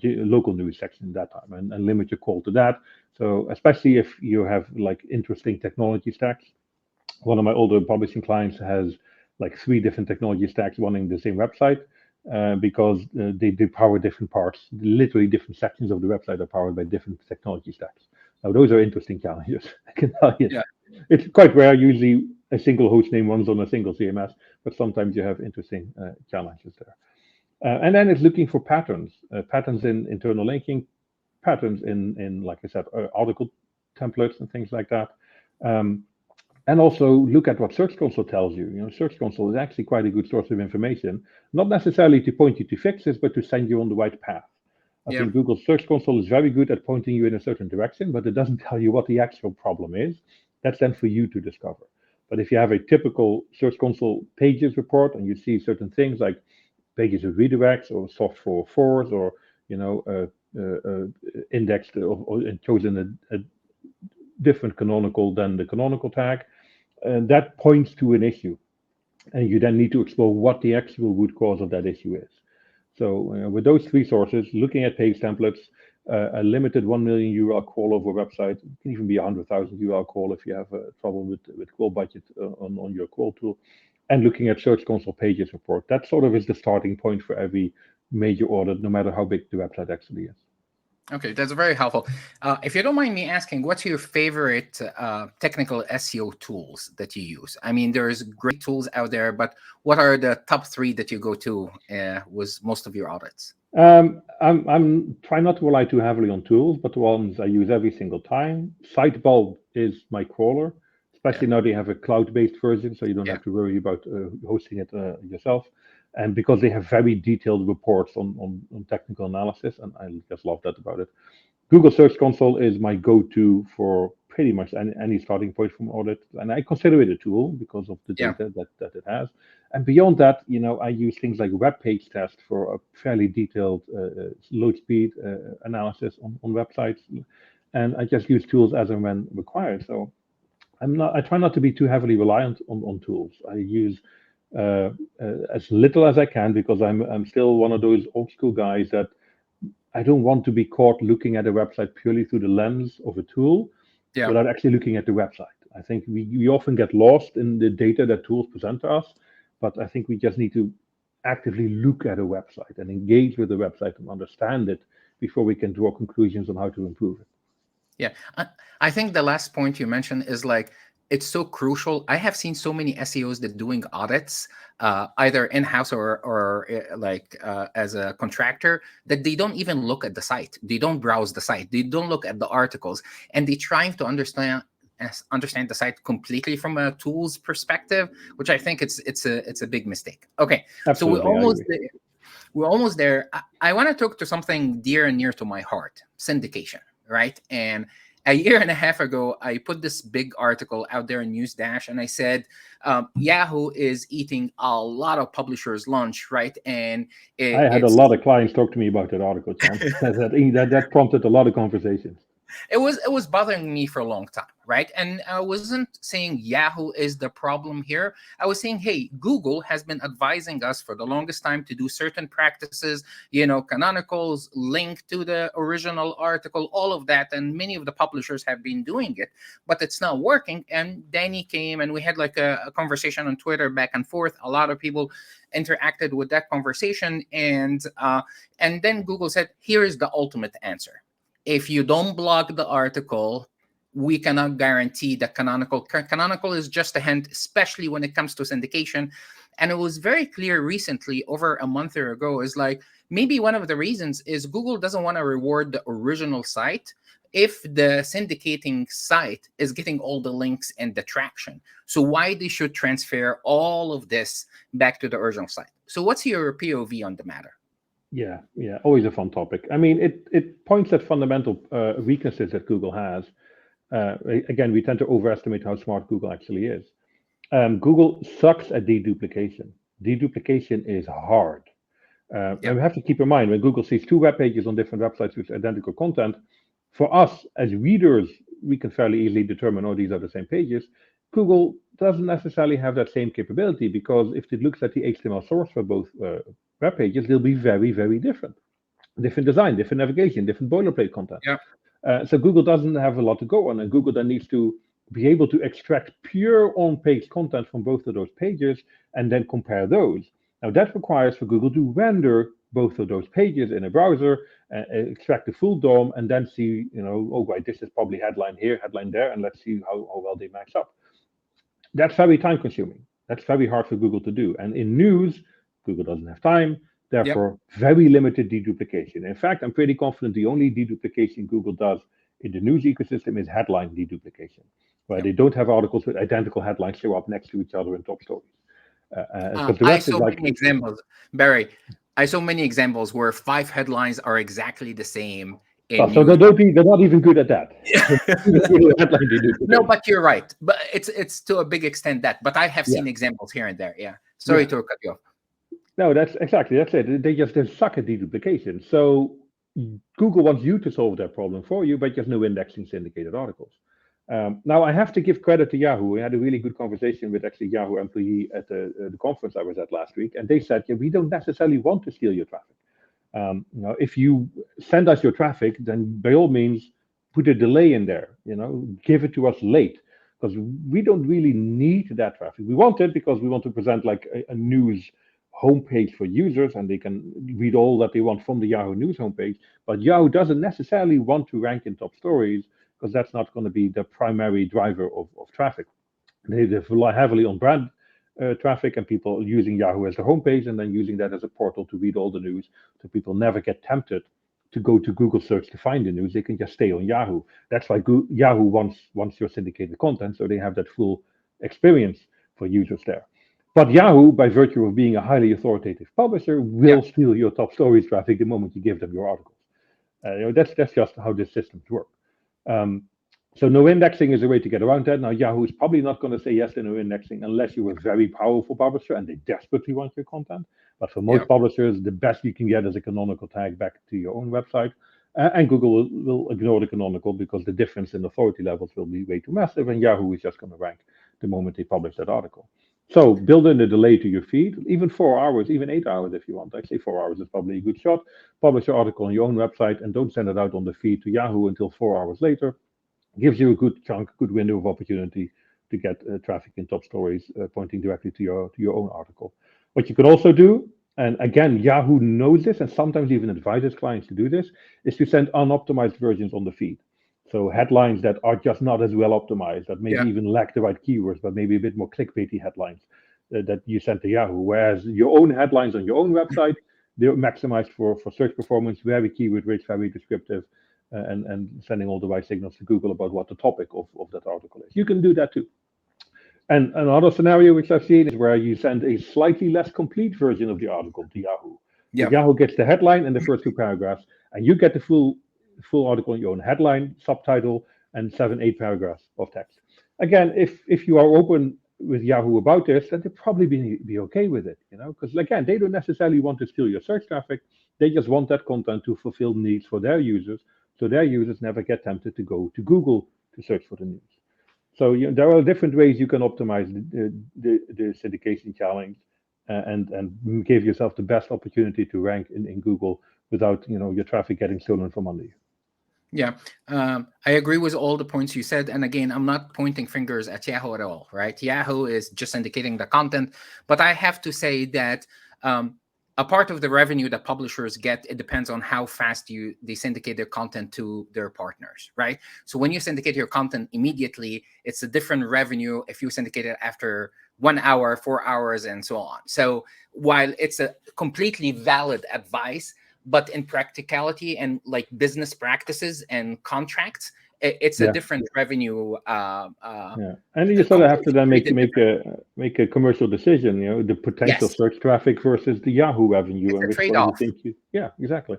local news section that time, and limit your call to that. So especially if you have like interesting technology stacks. One of my older publishing clients has like 3 different technology stacks running the same website because they power different parts. Literally different sections of the website are powered by different technology stacks. Now, those are interesting challenges, I can tell you. Yeah. It's quite rare. Usually a single host name runs on a single CMS, but sometimes you have interesting challenges there. And then it's looking for patterns, patterns in internal linking, patterns in like I said, article templates and things like that. And also look at what Search Console tells you. Search Console is actually quite a good source of information, not necessarily to point you to fixes, but to send you on the right path. I think Google Search Console is very good at pointing you in a certain direction, but it doesn't tell you what the actual problem is. That's then for you to discover. But if you have a typical Search Console pages report and you see certain things like pages with redirects or soft 404s or indexed or chosen a different canonical than the canonical tag, and that points to an issue. And you then need to explore what the actual root cause of that issue is. So with those 3 sources, looking at page templates, a limited 1 million URL crawl over a website, it can even be 100,000 URL crawl if you have trouble with crawl budget on your crawl tool, and looking at Search Console pages report. That sort of is the starting point for every major audit, no matter how big the website actually is. Okay, that's very helpful. If you don't mind me asking, what's your favorite technical SEO tools that you use? I mean, there's great tools out there, but what are the top 3 that you go to with most of your audits? I'm trying not to rely too heavily on tools, but the ones I use every single time. Sitebulb is my crawler, especially now they have a cloud-based version, so you don't have to worry about hosting it yourself. And because they have very detailed reports on technical analysis, and I just love that about it. Google Search Console is my go-to for pretty much any starting point from audit, and I consider it a tool because of the data that it has. And beyond that, I use things like web page test for a fairly detailed load speed analysis on websites, and I just use tools as and when required. So I try not to be too heavily reliant on tools. I use as little as I can because I'm still one of those old school guys that I don't want to be caught looking at a website purely through the lens of a tool without actually looking at the website. I think we often get lost in the data that tools present to us, but I think we just need to actively look at a website and engage with the website and understand it before we can draw conclusions on how to improve it. Yeah, I think the last point you mentioned is like, it's so crucial. I have seen so many SEOs that doing audits, either in-house or as a contractor, that they don't even look at the site. They don't browse the site. They don't look at the articles, and they're trying to understand the site completely from a tools perspective, which I think it's a big mistake. Okay, Absolutely, so we're almost there. We're almost there. I want to talk to something dear and near to my heart, syndication, right? And a year and a half ago, I put this big article out there in NewzDash, and I said Yahoo is eating a lot of publishers' lunch, right? And I had a it's lot of clients talk to me about that article, John. That prompted a lot of conversations. it was bothering me for a long time, right? And I wasn't saying Yahoo is the problem here. I was saying, hey, Google has been advising us for the longest time to do certain practices, canonicals, link to the original article, all of that, and many of the publishers have been doing it, but it's not working. And Danny came and we had like a conversation on Twitter back and forth. A lot of people interacted with that conversation, and then Google said, here is the ultimate answer. If you don't block the article, we cannot guarantee that canonical is just a hint, especially when it comes to syndication. And it was very clear recently, over a month or ago, is like maybe one of the reasons is Google doesn't want to reward the original site if the syndicating site is getting all the links and the traction. So why they should transfer all of this back to the original site? So what's your POV on the matter? Yeah, always a fun topic. I mean, it points at fundamental weaknesses that Google has. Again, we tend to overestimate how smart Google actually is. Google sucks at deduplication. Deduplication is hard. And we have to keep in mind when Google sees two web pages on different websites with identical content, for us as readers, we can fairly easily determine, oh, these are the same pages. Google doesn't necessarily have that same capability because if it looks at the HTML source for both web pages, they'll be very, very different. Different design, different navigation, different boilerplate content. Yeah. So Google doesn't have a lot to go on, and Google then needs to be able to extract pure on-page content from both of those pages and then compare those. Now that requires for Google to render both of those pages in a browser, extract the full DOM, and then see, oh, right, this is probably headline here, headline there, and let's see how well they match up. That's very time consuming. That's very hard for Google to do. And in news, Google doesn't have time, therefore very limited deduplication. In fact, I'm pretty confident the only deduplication Google does in the news ecosystem is headline deduplication, where they don't have articles with identical headlines show up next to each other in top stories. Because the I rest is saw like many examples, Barry. I saw many examples where 5 headlines are exactly the same in so news. they're not even good at that. Headline deduplication. No, but you're right. But it's to a big extent that. But I have seen examples here and there. Yeah. Sorry to cut you off. No, that's it. They suck at deduplication. So Google wants you to solve that problem for you, but just no indexing syndicated articles. Now I have to give credit to Yahoo. We had a really good conversation with actually Yahoo employee at the conference I was at last week, and they said, we don't necessarily want to steal your traffic. If you send us your traffic, then by all means put a delay in there. Give it to us late, because we don't really need that traffic. We want it because we want to present like a news homepage for users, and they can read all that they want from the Yahoo News homepage. But Yahoo doesn't necessarily want to rank in top stories, because that's not going to be the primary driver of traffic. They rely heavily on brand traffic and people using Yahoo as their homepage and then using that as a portal to read all the news, so people never get tempted to go to Google search to find the news. They can just stay on Yahoo. That's why Yahoo wants your syndicated content, so they have that full experience for users there. But Yahoo, by virtue of being a highly authoritative publisher, will steal your top stories traffic the moment you give them your articles. That's just how the systems work. So no indexing is a way to get around that. Now, Yahoo is probably not going to say yes to no indexing unless you're a very powerful publisher and they desperately want your content. But for most publishers, the best you can get is a canonical tag back to your own website. And Google will ignore the canonical because the difference in authority levels will be way too massive, and Yahoo is just going to rank the moment they publish that article. So build in a delay to your feed, even 4 hours, even 8 hours if you want. Actually, 4 hours is probably a good shot. Publish your article on your own website and don't send it out on the feed to Yahoo until 4 hours later. Gives you a good window of opportunity to get traffic in top stories pointing directly to your own article. What you can also do, and again, Yahoo knows this and sometimes even advises clients to do this, is to send unoptimized versions on the feed. So headlines that are just not as well optimized, that maybe even lack the right keywords, but maybe a bit more clickbaity headlines that you send to Yahoo. Whereas your own headlines on your own website, they're maximized for search performance, very keyword rich, very descriptive, and sending all the right signals to Google about what the topic of that article is. You can do that too. And another scenario which I've seen is where you send a slightly less complete version of the article to Yahoo. Yeah. Yahoo gets the headline and the first 2 paragraphs, and you get the full article in your own headline, subtitle, and 7, 8 paragraphs of text. Again, if you are open with Yahoo about this, then they'll probably be okay with it, because again, they don't necessarily want to steal your search traffic. They just want that content to fulfill needs for their users, so their users never get tempted to go to Google to search for the news. So there are different ways you can optimize the syndication challenge, and give yourself the best opportunity to rank in Google without your traffic getting stolen from under you. Yeah, I agree with all the points you said. And again, I'm not pointing fingers at Yahoo at all, right? Yahoo is just indicating the content. But I have to say that a part of the revenue that publishers get, it depends on how fast they syndicate their content to their partners, right? So when you syndicate your content immediately, it's a different revenue if you syndicate it after 1 hour, 4 hours, and so on. So while it's a completely valid advice, but in practicality and like business practices and contracts, it's a different revenue. And you sort of have to then make a commercial decision. The potential search traffic versus the Yahoo revenue, and which one you think you. Yeah, exactly.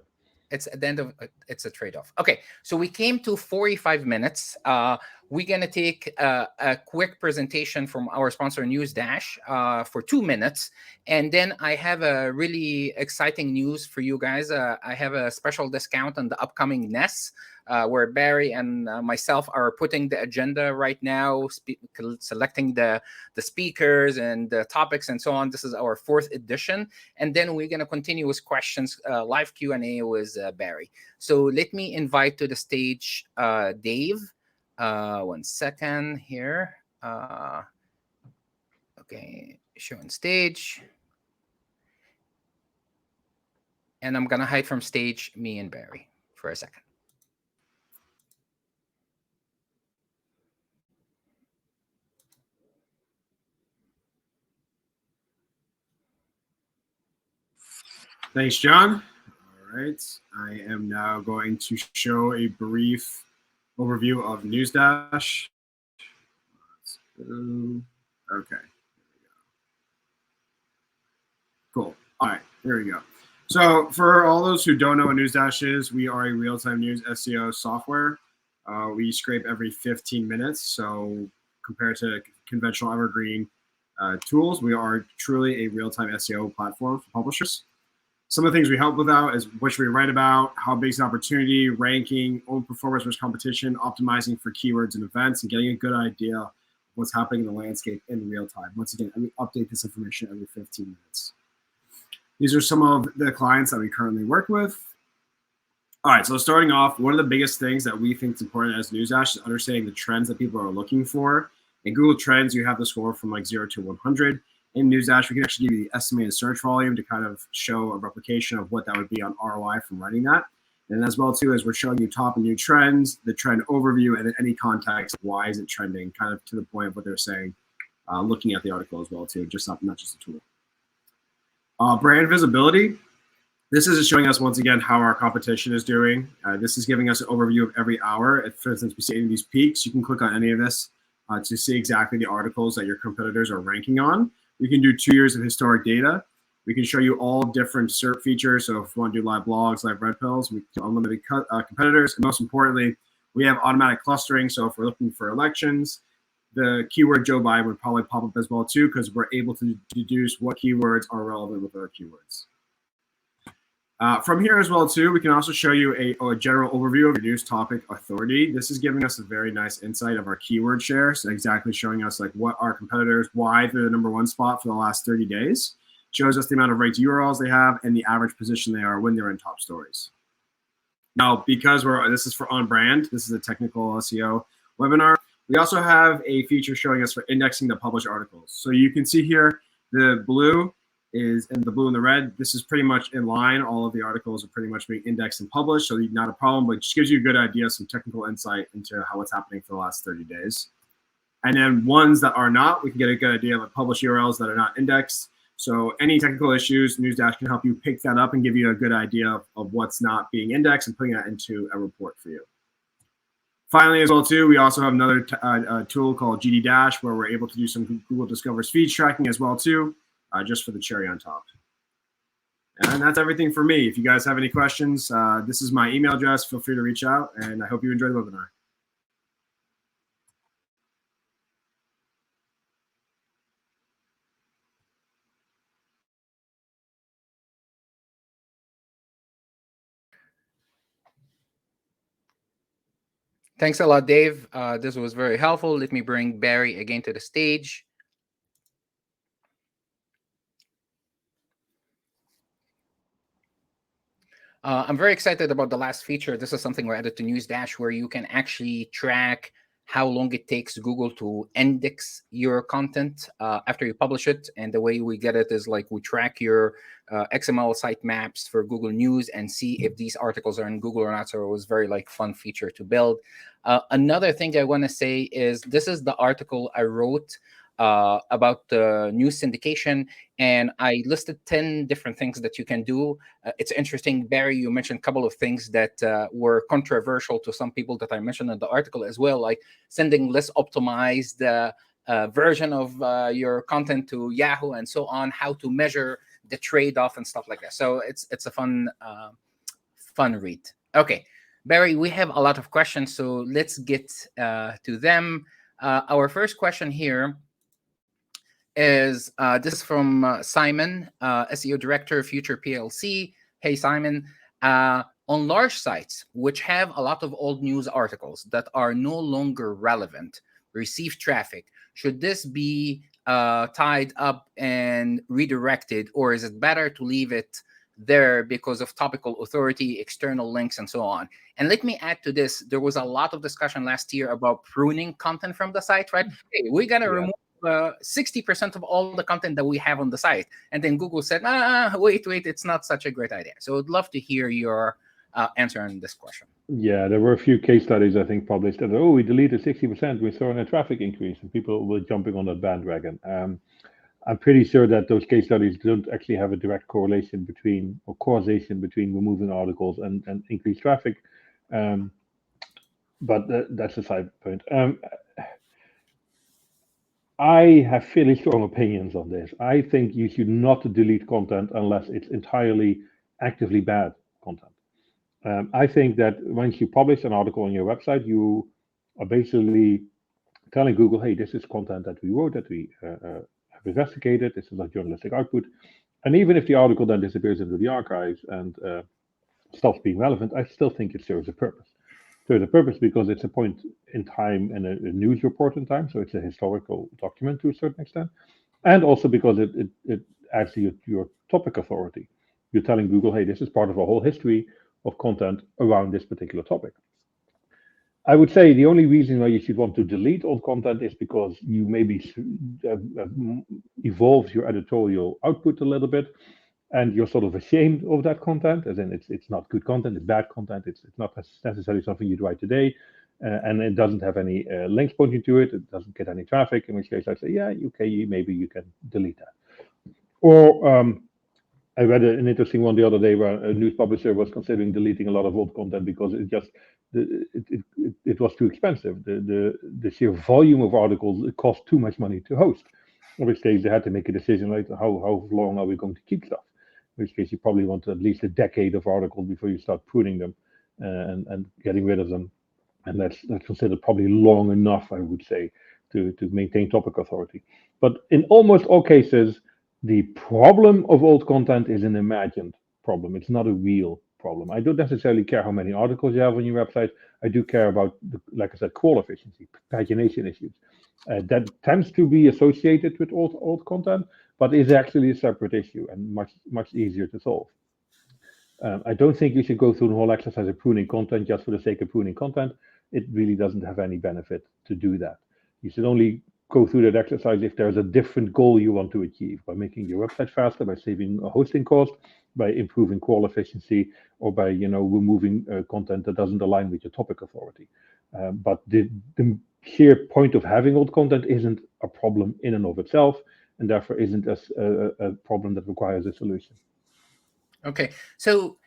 It's at the end of it's a trade-off. Okay, so we came to 45 minutes. We're gonna take a quick presentation from our sponsor NewzDash for 2 minutes, and then I have a really exciting news for you guys. I have a special discount on the upcoming NES, where Barry and myself are putting the agenda right now, selecting the speakers and the topics and so on. This is our 4th edition, and then we're gonna continue with questions, live Q&A with Barry. So let me invite to the stage Dave. 1 second here. Okay, showing stage. And I'm gonna hide from stage me and Barry for a second. Thanks, John. All right, I am now going to show a brief overview of NewzDash. Okay. Cool. All right, here we go. So for all those who don't know what NewzDash is, we are a real-time news SEO software. We scrape every 15 minutes. So compared to conventional evergreen tools, we are truly a real-time SEO platform for publishers. Some of the things we help with out is what should we write about, how big is the opportunity, ranking, own performance versus competition, optimizing for keywords and events, and getting a good idea of what's happening in the landscape in real time. Once again, we update this information every 15 minutes. These are some of the clients that we currently work with. All right, so starting off, one of the biggest things that we think is important as NewzDash is understanding the trends that people are looking for. In Google Trends, you have the score from like 0 to 100. In NewzDash, we can actually give you the estimated search volume to kind of show a replication of what that would be on ROI from writing that. And as well, too, as we're showing you top and new trends, the trend overview, and then any context, why is it trending, kind of to the point of what they're saying, looking at the article as well, too, just not just a tool. Brand visibility. This is showing us, once again, how our competition is doing. This is giving us an overview of every hour. If, for instance, we see any of these peaks, you can click on any of this to see exactly the articles that your competitors are ranking on. We can do 2 years of historic data. We can show you all different SERP features. So if we want to do live blogs, live red pills, we can unlimited competitors. And most importantly, we have automatic clustering. So if we're looking for elections, the keyword Joe Biden would probably pop up as well too, because we're able to deduce what keywords are relevant with our keywords. From here as well too, we can also show you a general overview of your news topic authority. This is giving us a very nice insight of our keyword share. So exactly showing us like what our competitors, why they're the #1 spot for the last 30 days. Shows us the amount of ranked URLs they have and the average position they are when they're in top stories. Now, because this is for on brand, this is a technical SEO webinar. We also have a feature showing us for indexing the published articles. So you can see here the blue is and the blue and the red. This is pretty much in line. All of the articles are pretty much being indexed and published, so not a problem, but it just gives you a good idea, some technical insight into how it's happening for the last 30 days. And then ones that are not, we can get a good idea of published URLs that are not indexed. So any technical issues, NewzDash can help you pick that up and give you a good idea of what's not being indexed and putting that into a report for you. Finally, as well too, we also have another tool called GD Dash, where we're able to do some Google Discover's feeds tracking as well too, just for the cherry on top. And that's everything for me. If you guys have any questions, this is my email address. Feel free to reach out, and I hope you enjoy the webinar. Thanks a lot, Dave. This was very helpful. Let me bring Barry again to the stage. I'm very excited about the last feature. This is something we added to NewzDash where you can actually track how long it takes Google to index your content after you publish it. And the way we get it is like we track your XML sitemaps for Google News and see if these articles are in Google or not. So it was very like fun feature to build. Another thing I want to say is this is the article I wrote about the news syndication, and I listed 10 different things that you can do. It's interesting, Barry, you mentioned a couple of things that were controversial to some people that I mentioned in the article as well, like sending less optimized version of your content to Yahoo and so on, how to measure the trade-off and stuff like that. So it's a fun read. Okay, Barry, we have a lot of questions, so let's get to them. Our first question here is this is from Simon, SEO Director, Future PLC. Hey, Simon. On large sites, which have a lot of old news articles that are no longer relevant, receive traffic, should this be tied up and redirected, or is it better to leave it there because of topical authority, external links, and so on? And let me add to this, there was a lot of discussion last year about pruning content from the site, right? Hey, we're going to remove 60% of all the content that we have on the site. And then Google said, wait, it's not such a great idea. So I'd love to hear your answer on this question. Yeah, there were a few case studies, I think, published that, we deleted 60%, we saw a traffic increase, and people were jumping on that bandwagon. I'm pretty sure that those case studies don't actually have a direct correlation between, or causation between, removing articles and increased traffic. But that's a side point. I have fairly strong opinions on this. I think you should not delete content unless it's entirely actively bad content. I think that once you publish an article on your website, you are basically telling Google, hey, this is content that we wrote, that we have investigated, this is our journalistic output. And even if the article then disappears into the archives and stops being relevant, I still think it serves a purpose. Serves a purpose because it's a point in time and a news report in time, so it's a historical document to a certain extent. And also because it adds to your topic authority. You're telling Google, hey, this is part of a whole history of content around this particular topic. I would say the only reason why you should want to delete old content is because you maybe evolves your editorial output a little bit, and you're sort of ashamed of that content, as in it's not good content, it's bad content, it's not necessarily something you'd write today, and it doesn't have any links pointing to it, it doesn't get any traffic, in which case I say, yeah, okay, maybe you can delete that. Or I read an interesting one the other day where a news publisher was considering deleting a lot of old content because it was too expensive. The sheer volume of articles, it cost too much money to host. In which case they had to make a decision, like how long are we going to keep stuff? In which case you probably want at least a decade of articles before you start pruning them and getting rid of them. And that's considered probably long enough, I would say, to maintain topic authority. But in almost all cases, the problem of old content is an imagined problem. It's not a real problem. I don't necessarily care how many articles you have on your website. I do care about, like I said, crawl efficiency, pagination issues. That tends to be associated with old content, but is actually a separate issue and much easier to solve. I don't think you should go through the whole exercise of pruning content just for the sake of pruning content. It really doesn't have any benefit to do that. You should only go through that exercise if there's a different goal you want to achieve, by making your website faster, by saving a hosting cost, by improving crawl efficiency, or by removing content that doesn't align with your topic authority. But the sheer point of having old content isn't a problem in and of itself, and therefore isn't a problem that requires a solution. Okay, so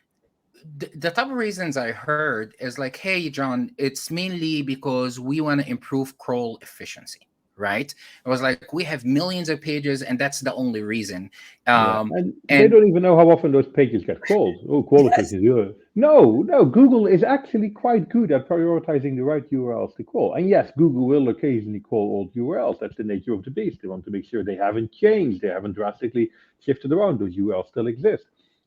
the top of reasons I heard is like, hey, John, it's mainly because we want to improve crawl efficiency, right? It was like, we have millions of pages, and that's the only reason. Yeah, and they And don't even know how often those pages get crawled. Oh, quality yes, is good. No, no, Google is actually quite good at prioritizing the right URLs to crawl. And yes, Google will occasionally crawl old URLs. That's the nature of the beast. They want to make sure they haven't changed, they haven't drastically shifted around. Those URLs still exist.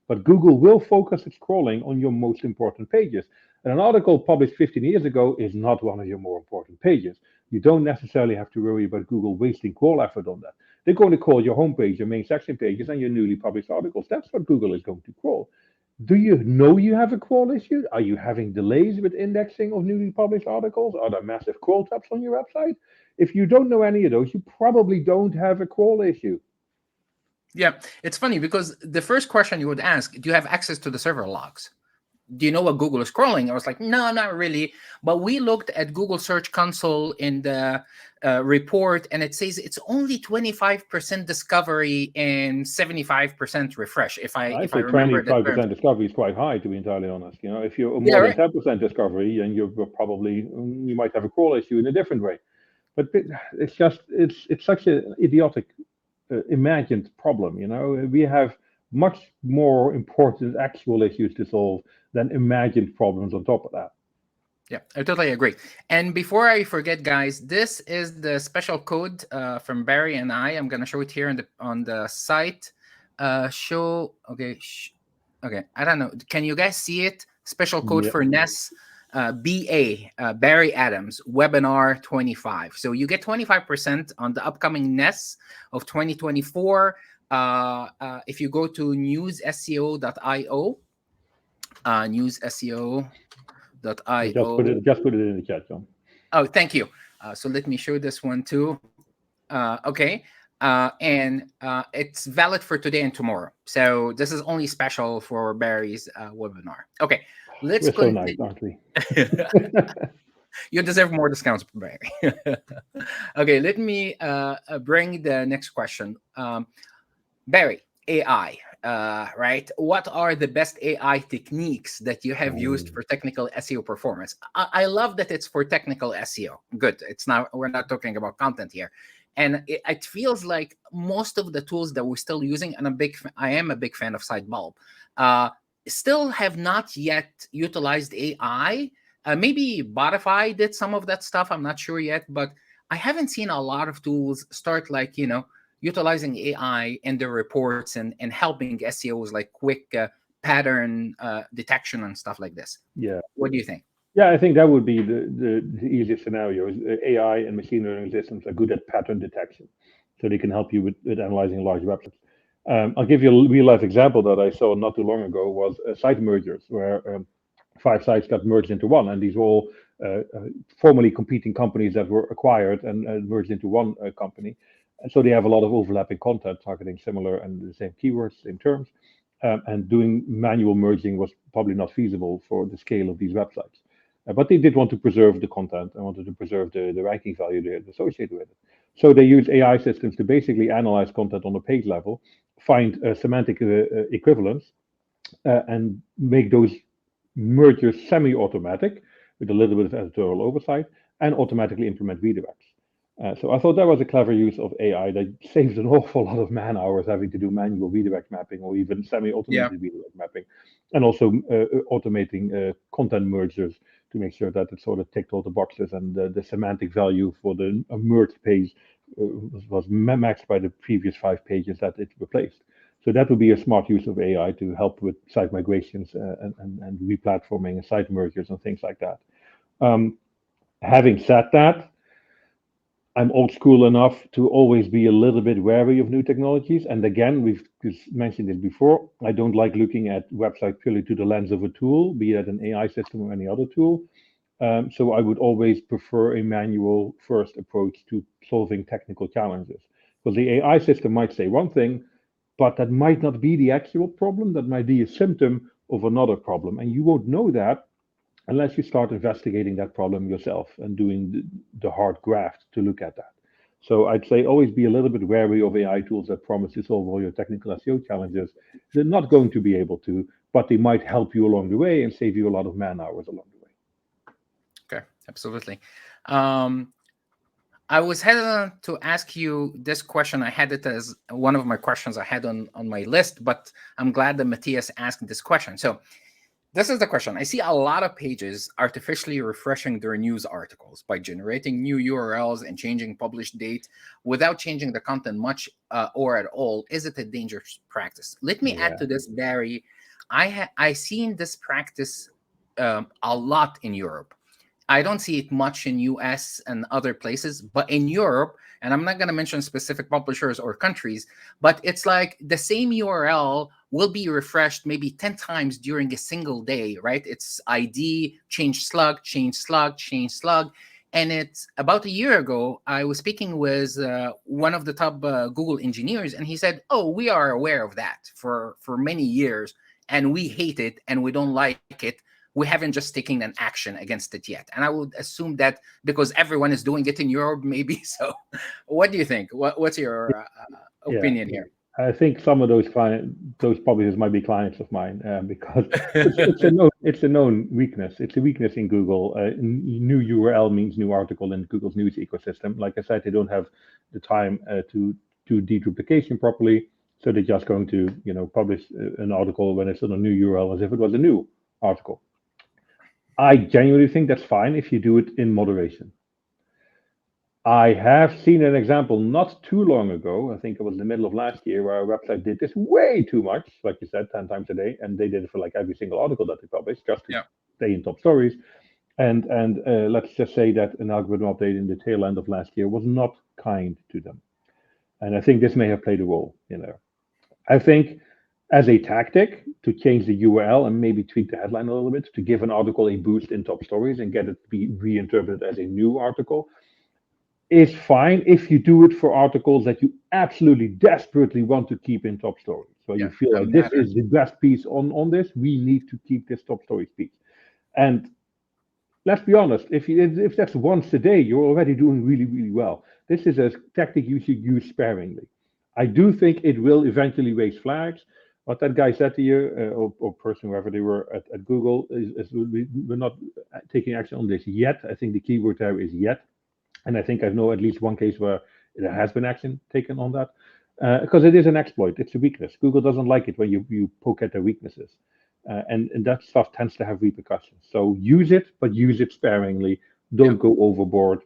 But Google will focus its crawling on your most important pages. And an article published 15 years ago is not one of your more important pages. You don't necessarily have to worry about Google wasting crawl effort on that. They're going to crawl your homepage, your main section pages, and your newly published articles. That's what Google is going to crawl. Do you know you have a crawl issue? Are you having delays with indexing of newly published articles? Are there massive crawl tabs on your website? If you don't know any of those, you probably don't have a crawl issue. yeah, it's funny because the first question you would ask, do you have access to the server logs? Do you know what Google is crawling? I was like, no, not really. But we looked at Google Search Console in the report, and it says it's only 25% discovery and 75% refresh. If I Actually, remember the terms. 25% discovery is quite high, to be entirely honest. You know, if you're Yeah, more than right. 10% discovery, then you're probably, you might have a crawl issue in a different way. But it's just, it's such an idiotic imagined problem. You know, we have much more important actual issues to solve than imagined problems on top of that. Yeah, I totally agree. And before I forget, guys, this is the special code from Barry and I. I'm gonna show it here on the site. Show okay. I don't know. Can you guys see it? Special code Yeah. for NES. BA Barry Adams webinar 25. So you get 25% on the upcoming NES of 2024. If you go to newsseo.io, newsseo.io. Just put it in the chat, John. Oh, thank you. So let me show this one too. Okay. And it's valid for today and tomorrow. So this is only special for Barry's webinar. Okay. Let's We're so continue. nice, aren't we? You deserve more discounts, Barry. Okay, let me bring the next question. Barry, AI, right? What are the best AI techniques that you have used for technical SEO performance? I love that it's for technical SEO. Good. It's not. We're not talking about content here. And it feels like most of the tools that we're still using, and I am a big fan of Sidebulb, still have not yet utilized AI. Maybe Botify did some of that stuff. I'm not sure yet, but I haven't seen a lot of tools start utilizing AI in their reports and helping SEOs like quick pattern detection and stuff like this. Yeah. What do you think? Yeah, I think that would be the easiest scenario. AI and machine learning systems are good at pattern detection, so they can help you with analyzing large websites. I'll give you a real-life example that I saw not too long ago was site mergers, where 5 sites got merged into one, and these were all formerly competing companies that were acquired and merged into one company. And so they have a lot of overlapping content targeting similar and the same keywords, same terms. And doing manual merging was probably not feasible for the scale of these websites. But they did want to preserve the content and wanted to preserve the ranking value they had associated with it. So they use AI systems to basically analyze content on a page level, find semantic equivalence, and make those mergers semi-automatic with a little bit of editorial oversight, and automatically implement redirects. So I thought that was a clever use of AI that saves an awful lot of man hours having to do manual redirect mapping or even semi-automated redirect mapping, and also automating content mergers to make sure that it sort of ticked all the boxes and the semantic value for the merged page was matched by the previous 5 pages that it replaced. So that would be a smart use of AI to help with site migrations and replatforming and site mergers and things like that. Having said that, I'm old school enough to always be a little bit wary of new technologies. And again, we've mentioned this before. I don't like looking at websites purely through the lens of a tool, be it an AI system or any other tool. So I would always prefer a manual first approach to solving technical challenges. Because the AI system might say one thing, but that might not be the actual problem. That might be a symptom of another problem. And you won't know that unless you start investigating that problem yourself and doing the hard graft to look at that. So I'd say always be a little bit wary of AI tools that promise to solve all your technical SEO challenges. They're not going to be able to, but they might help you along the way and save you a lot of man hours along the way. Okay, absolutely. I was hesitant to ask you this question. I had it as one of my questions I had on my list, but I'm glad that Matthias asked this question. So this is the question. I see a lot of pages artificially refreshing their news articles by generating new URLs and changing published date without changing the content much or at all. Is it a dangerous practice? Let me add to this, Barry. I seen this practice a lot in Europe. I don't see it much in US and other places, but in Europe, and I'm not going to mention specific publishers or countries, but it's like the same URL will be refreshed maybe 10 times during a single day, right? It's ID, change slug, change slug, change slug. And it's about a year ago, I was speaking with one of the top Google engineers, and he said, oh, we are aware of that for many years, and we hate it, and we don't like it. We haven't just taken an action against it yet. And I would assume that because everyone is doing it in Europe, maybe so. What do you think? What's your opinion here? I think some of those publishers might be clients of mine because it's a known weakness. It's a weakness in Google. New URL means new article in Google's news ecosystem. Like I said, they don't have the time to do deduplication properly, so they're just going to publish an article when it's on a new URL as if it was a new article. I genuinely think that's fine if you do it in moderation. I have seen an example not too long ago, I think it was in the middle of last year, where our website did this way too much, like you said, 10 times a day, and they did it for like every single article that they published, just to stay in top stories. And let's just say that an algorithm update in the tail end of last year was not kind to them. And I think this may have played a role in there. I think as a tactic to change the URL and maybe tweak the headline a little bit to give an article a boost in top stories and get it to be reinterpreted as a new article is fine if you do it for articles that you absolutely desperately want to keep in top stories. So you feel like this is the best piece on this, we need to keep this top stories piece. And let's be honest, if that's once a day, you're already doing really, really well. This is a tactic you should use sparingly. I do think it will eventually raise flags. What that guy said to you, or person, whoever they were at Google, is we're not taking action on this yet. I think the keyword there is yet. And I think I know at least one case where there has been action taken on that. Because it is an exploit, it's a weakness. Google doesn't like it when you poke at their weaknesses. And that stuff tends to have repercussions. So use it, but use it sparingly. Don't go overboard.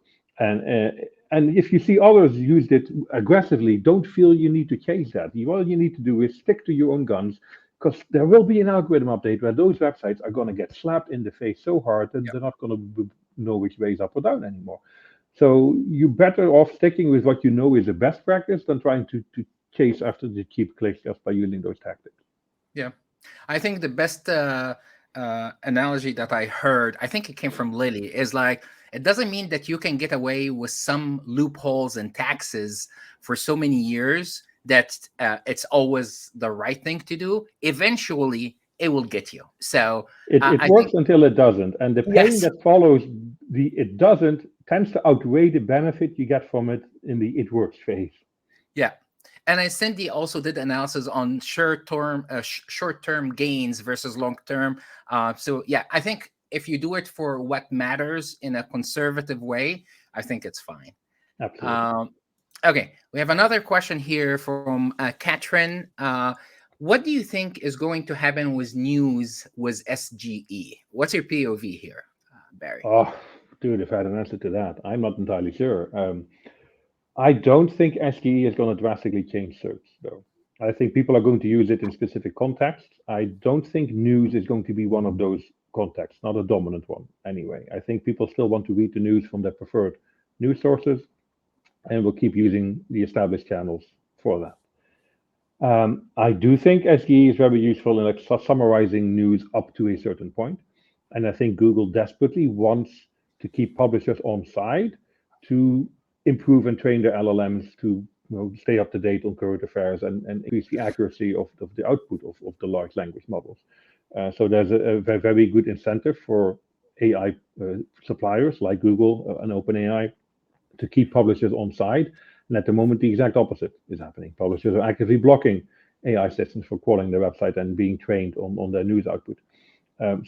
And if you see others used it aggressively, don't feel you need to change that. All you need to do is stick to your own guns, because there will be an algorithm update where those websites are going to get slapped in the face so hard that they're not going to know which way is up or down anymore. So you're better off sticking with what you know is the best practice than trying to chase after the cheap clicks just by using those tactics. Yeah, I think the best analogy that I heard, I think it came from Lily, is like, it doesn't mean that you can get away with some loopholes and taxes for so many years that it's always the right thing to do. Eventually, it will get you. So it works until it doesn't. And the pain that follows the it doesn't tends to outweigh the benefit you get from it in the it works phase. Yeah. And Cindy also did analysis on short-term gains versus long-term. So yeah, I think if you do it for what matters in a conservative way, I think it's fine. Absolutely. Okay, we have another question here from Katrin. What do you think is going to happen with news with SGE? What's your POV here, Barry? Oh, dude, if I had an answer to that, I'm not entirely sure. I don't think SGE is going to drastically change search, though. I think people are going to use it in specific contexts. I don't think news is going to be one of those contexts, not a dominant one anyway. I think people still want to read the news from their preferred news sources, and will keep using the established channels for that. I do think SGE is very useful in like summarizing news up to a certain point. And I think Google desperately wants to keep publishers on side to improve and train their LLMs to stay up to date on current affairs and increase the accuracy of the output of the large language models. So there's a very good incentive for AI suppliers like Google and OpenAI to keep publishers on side. And at the moment, the exact opposite is happening. Publishers are actively blocking AI systems for crawling their website and being trained on their news output.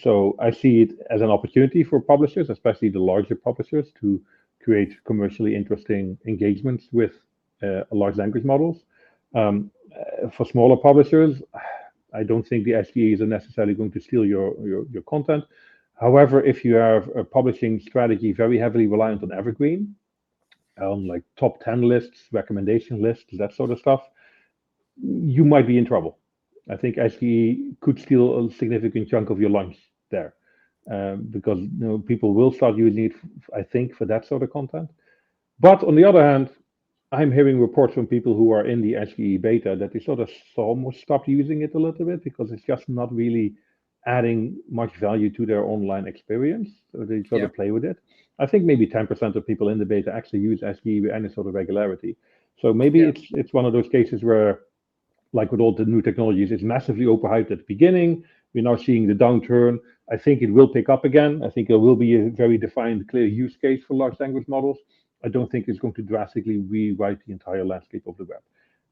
So I see it as an opportunity for publishers, especially the larger publishers, to create commercially interesting engagements with large language models. For smaller publishers, I don't think the SEs are necessarily going to steal your content. However, if you have a publishing strategy very heavily reliant on evergreen, on like top 10 lists, recommendation lists, that sort of stuff, you might be in trouble. I think SE could steal a significant chunk of your lunch there, because people will start using it, I think, for that sort of content. But on the other hand, I'm hearing reports from people who are in the SE beta that they sort of almost stopped using it a little bit because it's just not really adding much value to their online experience. So they sort of play with it. I think maybe 10% of people in the beta actually use SE with any sort of regularity. So maybe it's one of those cases where, like with all the new technologies, it's massively overhyped at the beginning. We're now seeing the downturn. I think it will pick up again. I think there will be a very defined, clear use case for large language models. I don't think it's going to drastically rewrite the entire landscape of the web.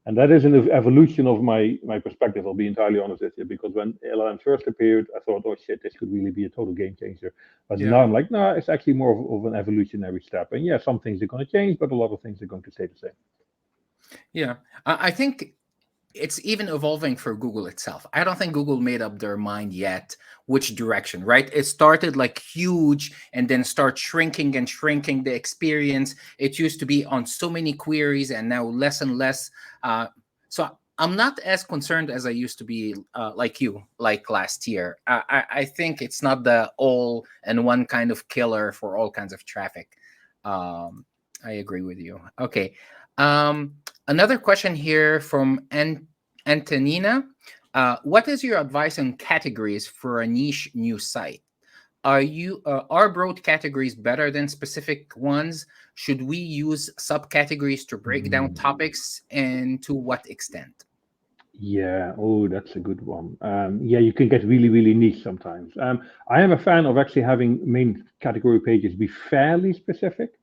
And that is an evolution of my perspective, I'll be entirely honest with you, because when LLM first appeared, I thought, oh shit, this could really be a total game changer. But now I'm like, no, it's actually more of an evolutionary step. And yeah, some things are going to change, but a lot of things are going to stay the same. Yeah, I think it's even evolving for Google itself. I don't think Google made up their mind yet which direction, right? It started like huge and then start shrinking and shrinking the experience. It used to be on so many queries and now less and less. So I'm not as concerned as I used to be, like you, like last year. I think it's not the all and one kind of killer for all kinds of traffic. I agree with you. Okay. Another question here from Antonina. What is your advice on categories for a niche news site? Are broad categories better than specific ones? Should we use subcategories to break down topics, and to what extent? Yeah, oh, that's a good one. Yeah, you can get really, really niche sometimes. I am a fan of actually having main category pages be fairly specific,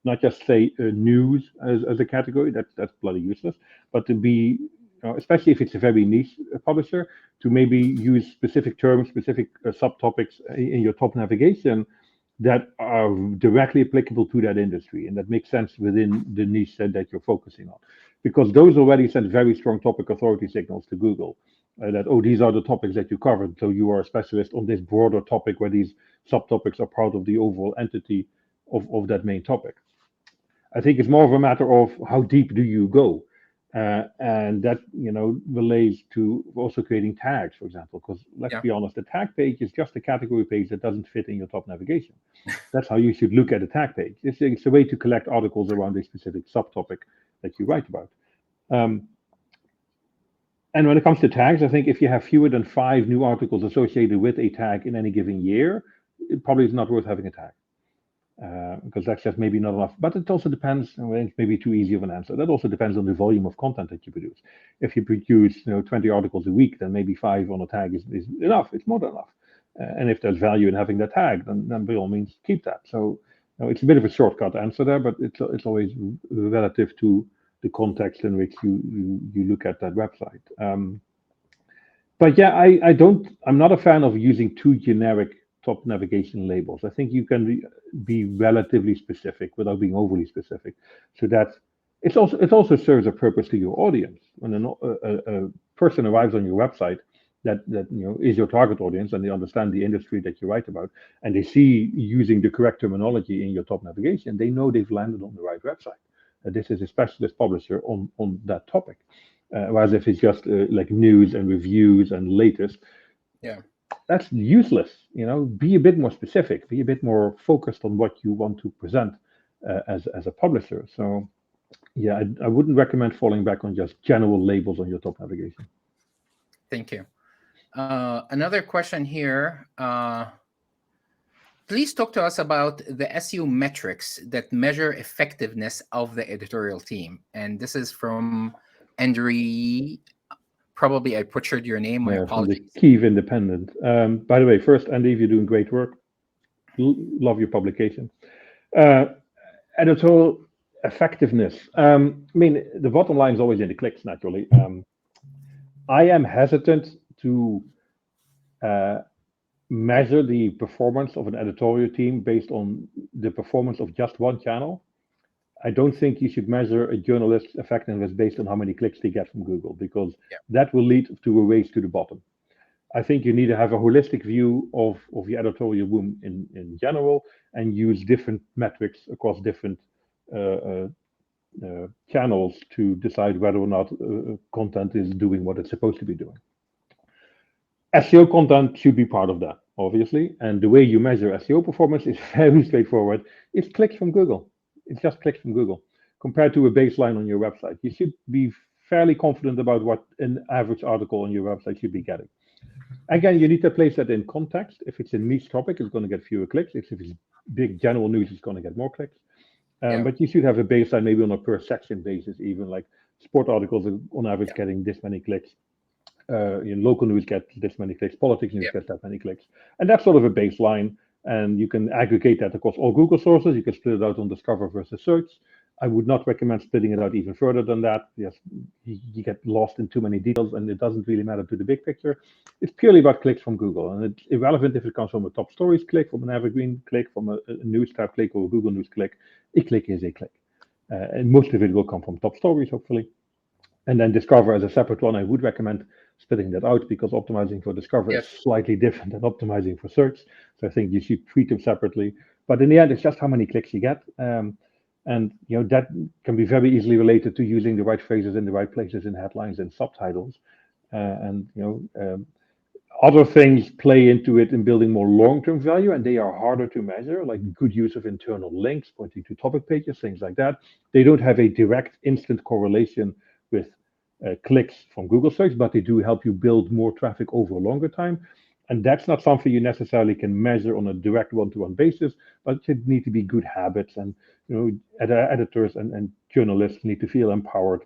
not just say news as a category. That's bloody useless. But to be, especially if it's a very niche publisher, to maybe use specific terms, specific subtopics in your top navigation that are directly applicable to that industry and that make sense within the niche that you're focusing on. Because those already send very strong topic authority signals to Google that, oh, these are the topics that you covered. So you are a specialist on this broader topic where these subtopics are part of the overall entity of that main topic. I think it's more of a matter of how deep do you go? And that, relates to also creating tags, for example, because let's be honest, the tag page is just a category page that doesn't fit in your top navigation. That's how you should look at a tag page. It's a way to collect articles around a specific subtopic that you write about. And when it comes to tags, I think if you have fewer than 5 new articles associated with a tag in any given year, it probably is not worth having a tag. Because that's just maybe not enough. But it also depends, it's maybe too easy of an answer. That also depends on the volume of content that you produce. If you produce 20 articles a week, then maybe 5 on a tag is enough. It's more than enough. And if there's value in having that tag, then by all means keep that. So it's a bit of a shortcut answer there, but it's always relative to the context in which you look at that website. But yeah, I'm not a fan of using too generic top navigation labels. I think you can be relatively specific without being overly specific, so that it also serves a purpose to your audience. When a person arrives on your website that is your target audience and they understand the industry that you write about and they see using the correct terminology in your top navigation, they know they've landed on the right website. This is a specialist publisher on that topic. Whereas if it's just like news and reviews and latest, that's useless. Be a bit more specific, be a bit more focused on what you want to present as a publisher. So yeah, I wouldn't recommend falling back on just general labels on your top navigation. Thank you. Another question here. Please talk to us about the SEO metrics that measure effectiveness of the editorial team. And this is from Andre. Probably I butchered your name. My apologies. From the Kiev Independent. By the way, first, Andy, you're doing great work. Love your publication. Editorial effectiveness. The bottom line is always in the clicks, naturally. I am hesitant to measure the performance of an editorial team based on the performance of just one channel. I don't think you should measure a journalist's effectiveness based on how many clicks they get from Google, because that will lead to a race to the bottom. I think you need to have a holistic view of your editorial room in general, and use different metrics across different channels to decide whether or not content is doing what it's supposed to be doing. SEO content should be part of that, obviously, and the way you measure SEO performance is very straightforward. It's clicks from Google. It's just clicks from Google compared to a baseline on your website. You should be fairly confident about what an average article on your website should be getting. Again, you need to place that in context. If it's a niche topic, it's going to get fewer clicks. If it's big general news, it's going to get more clicks. But you should have a baseline, maybe on a per section basis, even like sport articles are on average getting this many clicks. Local news gets this many clicks, politics news gets that many clicks. And that's sort of a baseline. And you can aggregate that across all Google sources. You can split it out on Discover versus Search. I would not recommend splitting it out even further than that. Yes, you get lost in too many details, and it doesn't really matter to the big picture. It's purely about clicks from Google, and it's irrelevant if it comes from a top stories click, from an evergreen click, from a news tab click, or a Google News click. A click is a click, and most of it will come from top stories, hopefully. And then Discover as a separate one, I would recommend splitting that out, because optimizing for Discover is slightly different than optimizing for search. So I think you should treat them separately. But in the end, it's just how many clicks you get. And that can be very easily related to using the right phrases in the right places in headlines and subtitles. Other things play into it in building more long-term value, and they are harder to measure, like good use of internal links, pointing to topic pages, things like that. They don't have a direct, instant correlation with clicks from Google search, but they do help you build more traffic over a longer time. And that's not something you necessarily can measure on a direct one-to-one basis, but it need to be good habits. And editors and journalists need to feel empowered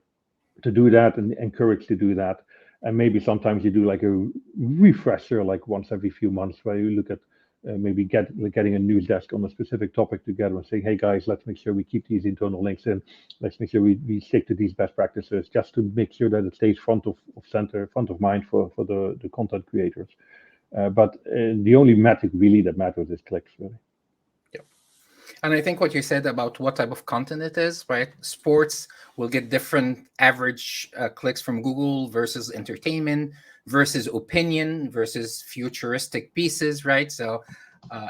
to do that and encouraged to do that. And maybe sometimes you do like a refresher, like once every few months, where you look at maybe getting a news desk on a specific topic together and saying, hey guys, let's make sure we keep these internal links in. Let's make sure we stick to these best practices, just to make sure that it stays front of mind for the content creators. But the only metric really that matters is clicks, really. Yeah. And I think what you said about what type of content it is, right? Sports will get different average clicks from Google versus entertainment versus opinion versus futuristic pieces, right? So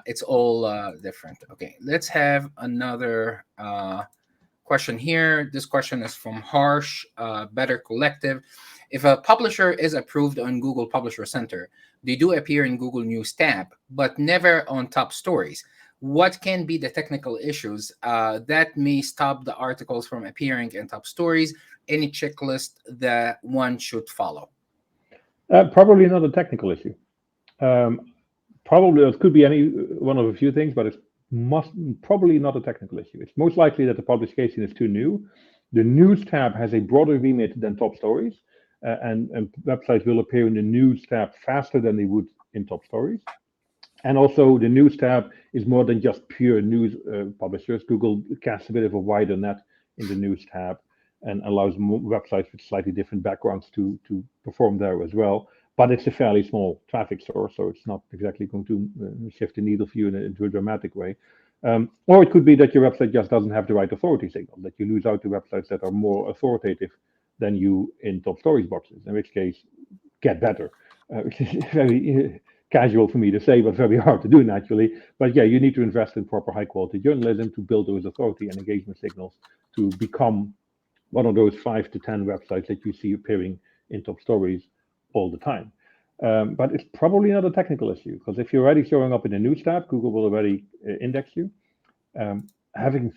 it's all different. Okay, let's have another question here. This question is from Harsh, Better Collective. If a publisher is approved on Google Publisher Center, they do appear in Google News tab, but never on top stories. What can be the technical issues that may stop the articles from appearing in top stories? Any checklist that one should follow? Probably not a technical issue. Probably it could be any one of a few things, but it's probably not a technical issue. It's most likely that the publication is too new. The News tab has a broader remit than top stories. And websites will appear in the News tab faster than they would in top stories. And also the News tab is more than just pure news publishers. Google casts a bit of a wider net in the News tab and allows websites with slightly different backgrounds to perform there as well. But it's a fairly small traffic source, so it's not exactly going to shift the needle for you into a dramatic way. Or it could be that your website just doesn't have the right authority signal, that you lose out to websites that are more authoritative than you in top stories boxes, in which case get better, which is very casual for me to say, but very hard to do naturally. But yeah, you need to invest in proper high quality journalism to build those authority and engagement signals to become one of those 5 to 10 websites that you see appearing in top stories all the time. But it's probably not a technical issue, because if you're already showing up in the News tab, Google will already index you. Having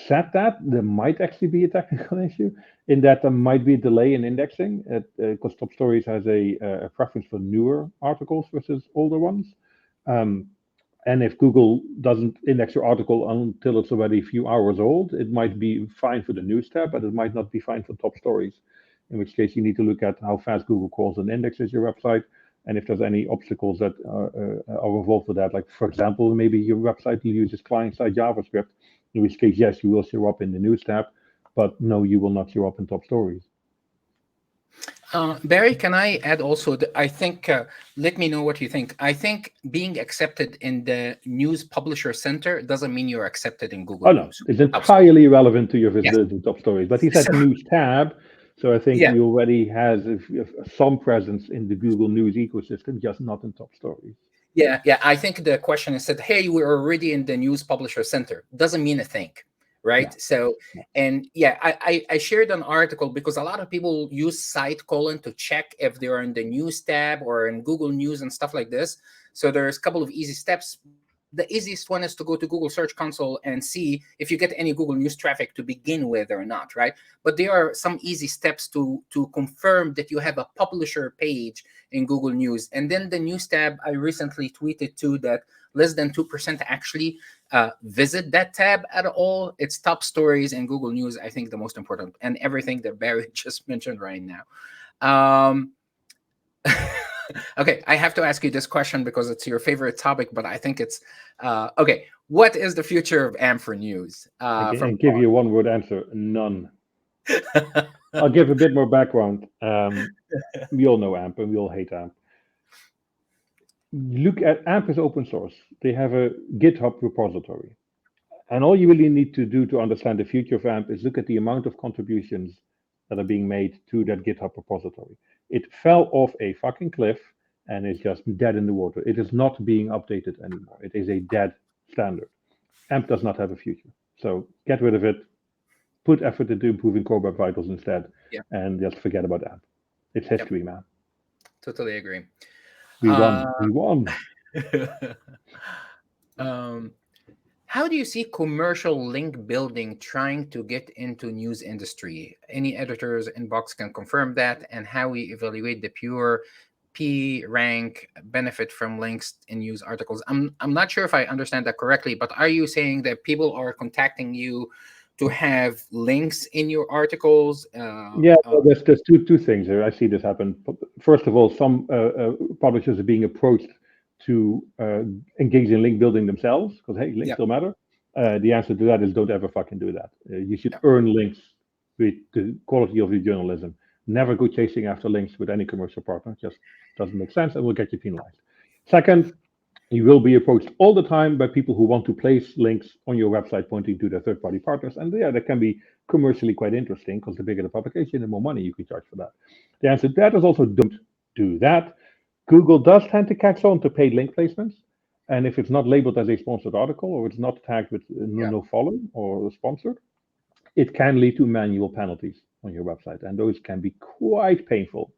said that, there might actually be a technical issue in that there might be a delay in indexing, because top stories has a preference for newer articles versus older ones. And if Google doesn't index your article until it's already a few hours old, it might be fine for the News tab, but it might not be fine for top stories, in which case you need to look at how fast Google crawls and indexes your website, and if there's any obstacles that are involved with that. Like, for example, maybe your website uses client-side JavaScript, in which case, yes, you will show up in the News tab, but no, you will not show up in top stories. Barry, can I add also that I think, let me know what you think. I think being accepted in the News Publisher Center doesn't mean you're accepted in Google Oh no, News. it's Absolutely. entirely irrelevant to your Yes. visibility in top stories. But he said So, news tab, so I think yeah. he already has some presence in the Google News ecosystem, just not in top stories. Yeah, yeah. I think the question is said, hey, we're already in the News Publisher Center. Doesn't mean a thing, right? No, So, no. and yeah, I shared an article because a lot of people use site colon to check if they're in the news tab or in Google News and stuff like this. So there's a couple of easy steps. The easiest one is to go to Google Search Console and see if you get any Google News traffic to begin with or not, right? But there are some easy steps to confirm that you have a publisher page in Google News. And then the news tab, I recently tweeted too that less than 2% actually visit that tab at all. It's top stories in Google News, I think the most important, and everything that Barry just mentioned right now. Okay, I have to ask you this question because it's your favorite topic, but I think it's okay. What is the future of AMP for News? I From give you a one-word answer: none. I'll give a bit more background. We all know AMP and we all hate AMP. Look at AMP is open source. They have a GitHub repository. And all you really need to do to understand the future of AMP is look at the amount of contributions that are being made to that GitHub repository. It fell off a fucking cliff and is just dead in the water. It is not being updated anymore. It is a dead standard. AMP does not have a future. So get rid of it, put effort into improving core web vitals instead, Yeah, and just forget about AMP. It's yep, history, man. totally agree. We Uh, won. We won. um, how do you see commercial link building trying to get into news industry? Any editors inbox can confirm that, and how we evaluate the pure P rank benefit from links in news articles. I'm not sure if I understand that correctly, but are you saying that people are contacting you to have links in your articles? Yeah, well, there's two things here. I see this happen. First of all, some publishers are being approached to engage in link building themselves because hey, links Yeah, still matter. The answer to that is don't ever fucking do that. You should yeah, earn links with the quality of your journalism. Never go chasing after links with any commercial partner. Just doesn't make sense and will get you penalized. Second, you will be approached all the time by people who want to place links on your website pointing to their third-party partners. And yeah, that can be commercially quite interesting because the bigger the publication, the more money you can charge for that. The answer to that is also don't do that. Google does tend to catch on to paid link placements. And if it's not labeled as a sponsored article or it's not tagged with yeah, no follow or sponsored, it can lead to manual penalties on your website. And those can be quite painful.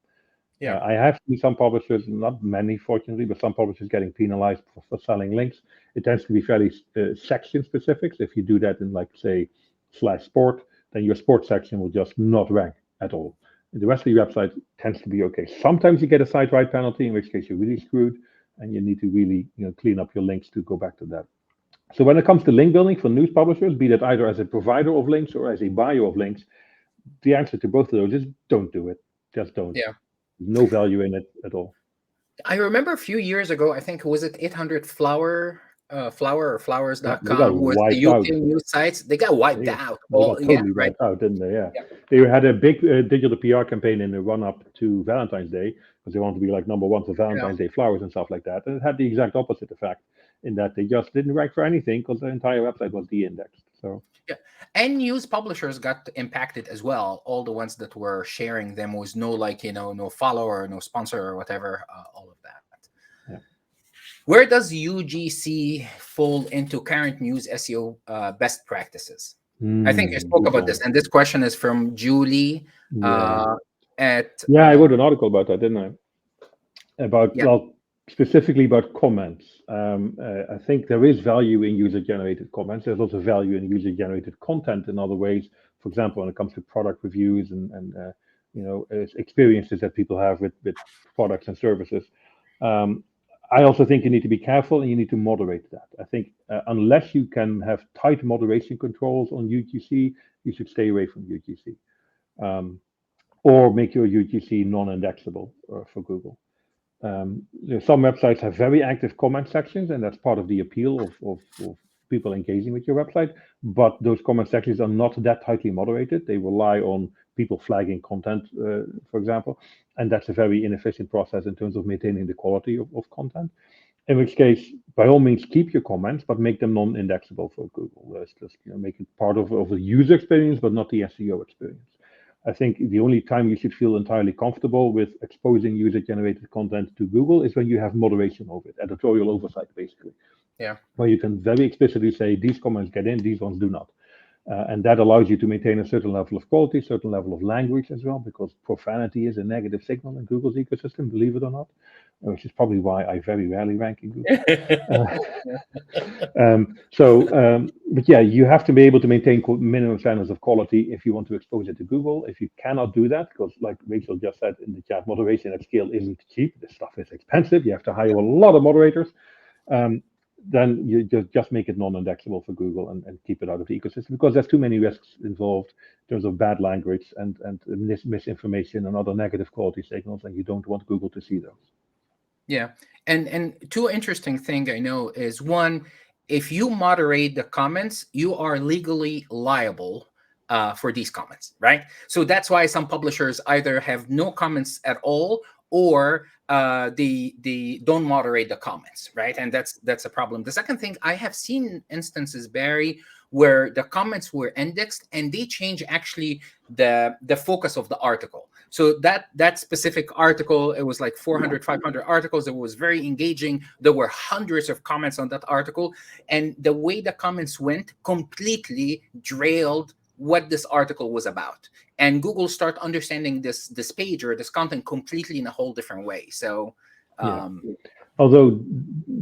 yeah, I have seen some publishers, not many fortunately, but some publishers getting penalized for selling links. It tends to be fairly section specific. So if you do that in like say /sport, then your sports section will just not rank at all. The rest of your website tends to be okay. Sometimes you get a site right penalty, in which case you're really screwed, and you need to really clean up your links to go back to that. So when it comes to link building for news publishers, be that either as a provider of links or as a buyer of links, the answer to both of those is don't do it. Just don't. yeah. No value in it at all. I remember a few years ago, I think was it 800 Flower or Yeah, they got flowers.com was the wiped UK out. news sites. They got wiped They got, out. they All got yeah, totally right. wiped out, didn't they? Yeah. Yeah, They had a big digital PR campaign in the run up to Valentine's Day because they wanted to be like #1 for yeah, Valentine's Day flowers and stuff like that. And it had the exact opposite effect in that they just didn't rank for anything because the entire website was de-indexed. So yeah. And news publishers got impacted as well. All the ones that were sharing them was no like no follower, no sponsor or whatever. All of that. yeah. Where does UGC fall into current news SEO best practices? I think you spoke Good about one. this, and this question is from Julie Yeah. uh, at Yeah, I wrote an article about that, didn't I? About, yeah, well, specifically about comments. I think there is value in user-generated comments. There's also value in user-generated content in other ways. For example, when it comes to product reviews and experiences that people have with products and services. I also think you need to be careful and you need to moderate that. I think unless you can have tight moderation controls on UGC, you should stay away from UGC. Or make your UGC non-indexable for Google. Some websites have very active comment sections, and that's part of the appeal of people engaging with your website, but those comment sections are not that tightly moderated. They rely on people flagging content, for example, and that's a very inefficient process in terms of maintaining the quality of content. In which case, by all means, keep your comments, but make them non-indexable for Google. Let's just make it part of the user experience, but not the SEO experience. I think the only time you should feel entirely comfortable with exposing user-generated content to Google is when you have moderation of it, editorial oversight, basically. Yeah. Where you can very explicitly say these comments get in, these ones do not. And that allows you to maintain a certain level of quality, certain level of language as well, because profanity is a negative signal in Google's ecosystem, believe it or not, which is probably why I very rarely rank in Google. But yeah, you have to be able to maintain minimum standards of quality if you want to expose it to Google. If you cannot do that, because like Rachel just said in the chat, moderation at scale isn't cheap. This stuff is expensive. You have to hire a lot of moderators. Then you just make it non-indexable for Google and keep it out of the ecosystem, because there's too many risks involved in terms of bad language and misinformation and other negative quality signals, and you don't want Google to see those. Yeah. And two interesting thing I know is, one, if you moderate the comments, you are legally liable for these comments, right? So that's why some publishers either have no comments at all, or they don't moderate the comments, right? And that's a problem. The second thing, I have seen instances, Barry, where the comments were indexed and they change actually the focus of the article. So that specific article, it was like 400, 500 articles. It was very engaging. There were hundreds of comments on that article. And the way the comments went completely derailed what this article was about. And Google start understanding this page or this content completely in a whole different way. So, although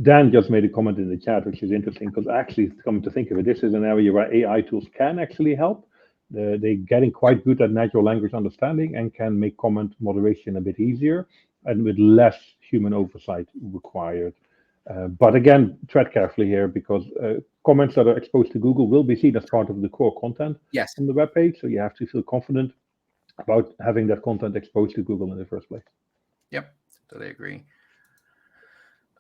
Dan just made a comment in the chat, which is interesting, because actually, coming to think of it, this is an area where AI tools can actually help. They're getting quite good at natural language understanding and can make comment moderation a bit easier and with less human oversight required. But again, tread carefully here, because comments that are exposed to Google will be seen as part of the core content on the web page. So you have to feel confident about having that content exposed to Google in the first place. Yep, totally agree.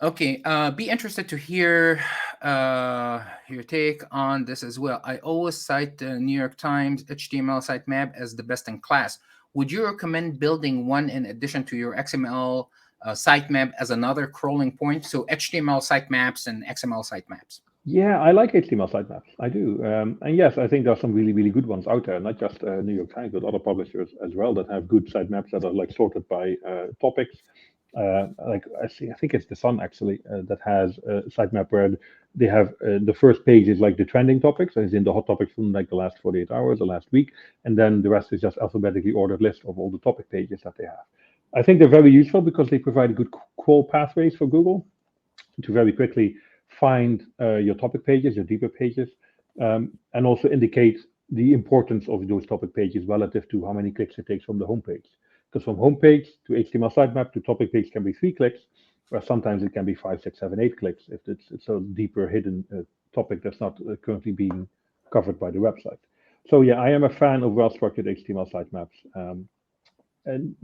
Okay, be interested to hear your take on this as well. I always cite the New York Times HTML sitemap as the best in class. Would you recommend building one in addition to your XML sitemap as another crawling point? So HTML sitemaps and XML sitemaps. Yeah, I like HTML sitemaps. I do. And yes, I think there are some really, really good ones out there, not just New York Times, but other publishers as well that have good sitemaps that are like sorted by topics. Like I think it's The Sun actually that has a sitemap where they have the first page is like the trending topics, as in the hot topics from like the last 48 hours, the last week, and then the rest is just alphabetically ordered list of all the topic pages that they have. I think they're very useful because they provide good crawl pathways for Google to very quickly find your topic pages, your deeper pages, and also indicate the importance of those topic pages relative to how many clicks it takes from the homepage. Because from homepage to HTML sitemap to topic page can be 3 clicks, where sometimes it can be 5, 6, 7, 8 clicks if it's a deeper hidden topic that's not currently being covered by the website. So yeah, I am a fan of well-structured HTML sitemaps, and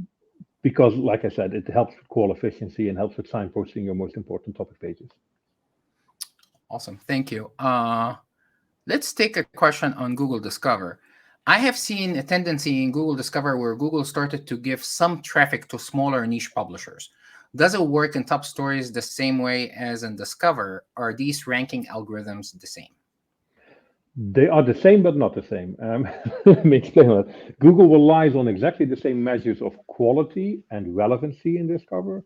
because, like I said, it helps with call efficiency and helps with signposting your most important topic pages. Awesome, thank you. Let's take a question on Google Discover. I have seen a tendency in Google Discover where Google started to give some traffic to smaller niche publishers. Does it work in top stories the same way as in Discover? Are these ranking algorithms the same? They are the same, but not the same. Let me explain that. Google relies on exactly the same measures of quality and relevancy in Discover,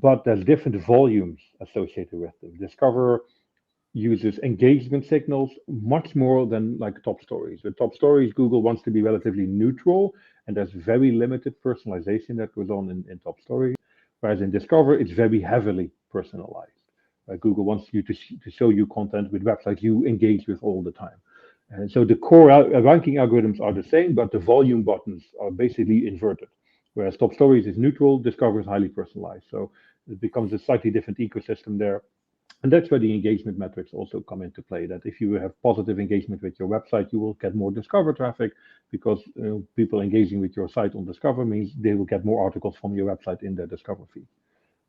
but there's different volumes associated with them. Discover uses engagement signals much more than like top stories. With top stories, Google wants to be relatively neutral, and there's very limited personalization that goes on in top stories. Whereas in Discover, it's very heavily personalized. Google wants you to show you content with websites you engage with all the time. And so the core ranking algorithms are the same, but the volume buttons are basically inverted. Whereas top stories is neutral, Discover is highly personalized. So it becomes a slightly different ecosystem there. And that's where the engagement metrics also come into play, that if you have positive engagement with your website, you will get more Discover traffic, because people engaging with your site on Discover means they will get more articles from your website in their Discover feed.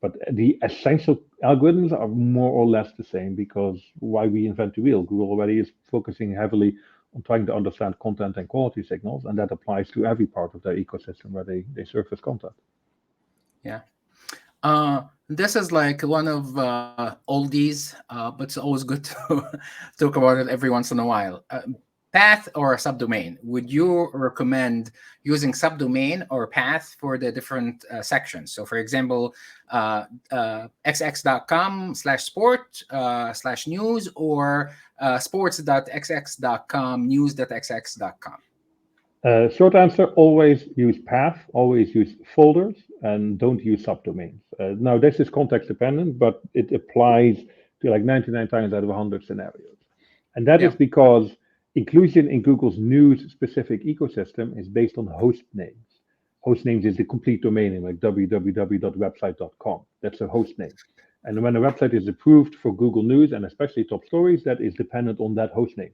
But the essential algorithms are more or less the same, because why we invent the wheel? Google already is focusing heavily on trying to understand content and quality signals, and that applies to every part of their ecosystem where they surface content. Yeah. This is like one of oldies, but it's always good to talk about it every once in a while. Path or subdomain? Would you recommend using subdomain or path for the different sections? So, for example, xx.com/sport/news or sports.xx.com, news.xx.com. Short answer, always use path, always use folders, and don't use subdomains. Now, this is context dependent, but it applies to like 99 times out of 100 scenarios. And that is Yeah. because inclusion in Google's news specific ecosystem is based on host names. Host names is the complete domain name, like www.website.com. That's a host name. And when a website is approved for Google News and especially top stories, that is dependent on that host name.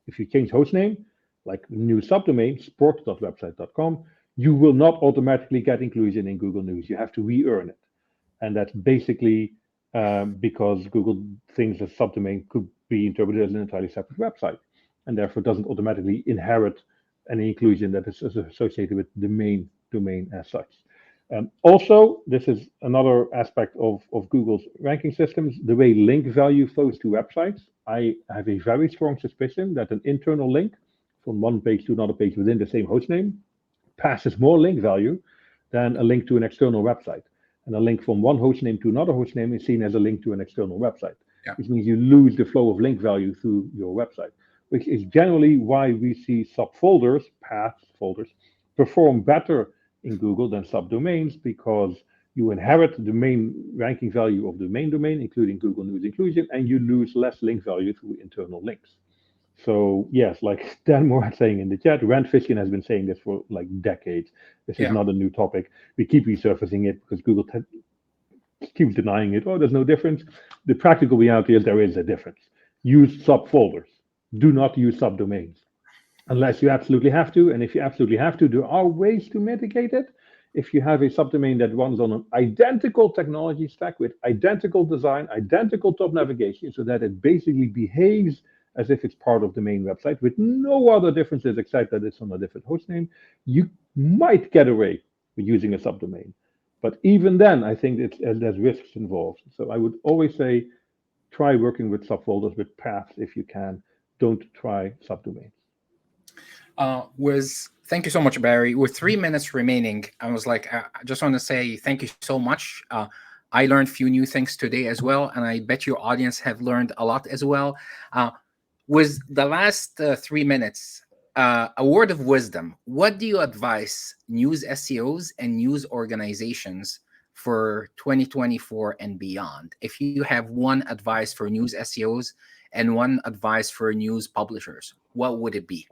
If you change host name, like new subdomain, sport.website.com, you will not automatically get inclusion in Google News. You have to re-earn it. And that's basically because Google thinks a subdomain could be interpreted as an entirely separate website, and therefore doesn't automatically inherit any inclusion that is associated with the main domain as such. Also, this is another aspect of Google's ranking systems, the way link value flows to websites. I have a very strong suspicion that an internal link from one page to another page within the same hostname passes more link value than a link to an external website. And a link from one hostname to another hostname is seen as a link to an external website, Yeah. which means you lose the flow of link value through your website, which is generally why we see subfolders, paths, folders, perform better in Google than subdomains, because you inherit the main ranking value of the main domain, including Google News inclusion, and you lose less link value through internal links. So yes, like Dan Moore saying in the chat, Rand Fishkin has been saying this for like decades. This is Yeah. not a new topic. We keep resurfacing it because Google keeps denying it. Oh, there's no difference. The practical reality is there is a difference. Use subfolders. Do not use subdomains unless you absolutely have to. And if you absolutely have to, there are ways to mitigate it. If you have a subdomain that runs on an identical technology stack with identical design, identical top navigation, so that it basically behaves as if it's part of the main website with no other differences except that it's on a different hostname, you might get away with using a subdomain. But even then, I think there's risks involved. So I would always say, try working with subfolders, with paths if you can. Don't try subdomains. Thank you so much, Barry. With 3 minutes remaining, I was like, I just want to say thank you so much. I learned a few new things today as well, and I bet your audience have learned a lot as well. With the last 3 minutes, a word of wisdom. What do you advise news SEOs and news organizations for 2024 and beyond? If you have one advice for news SEOs and one advice for news publishers, what would it be?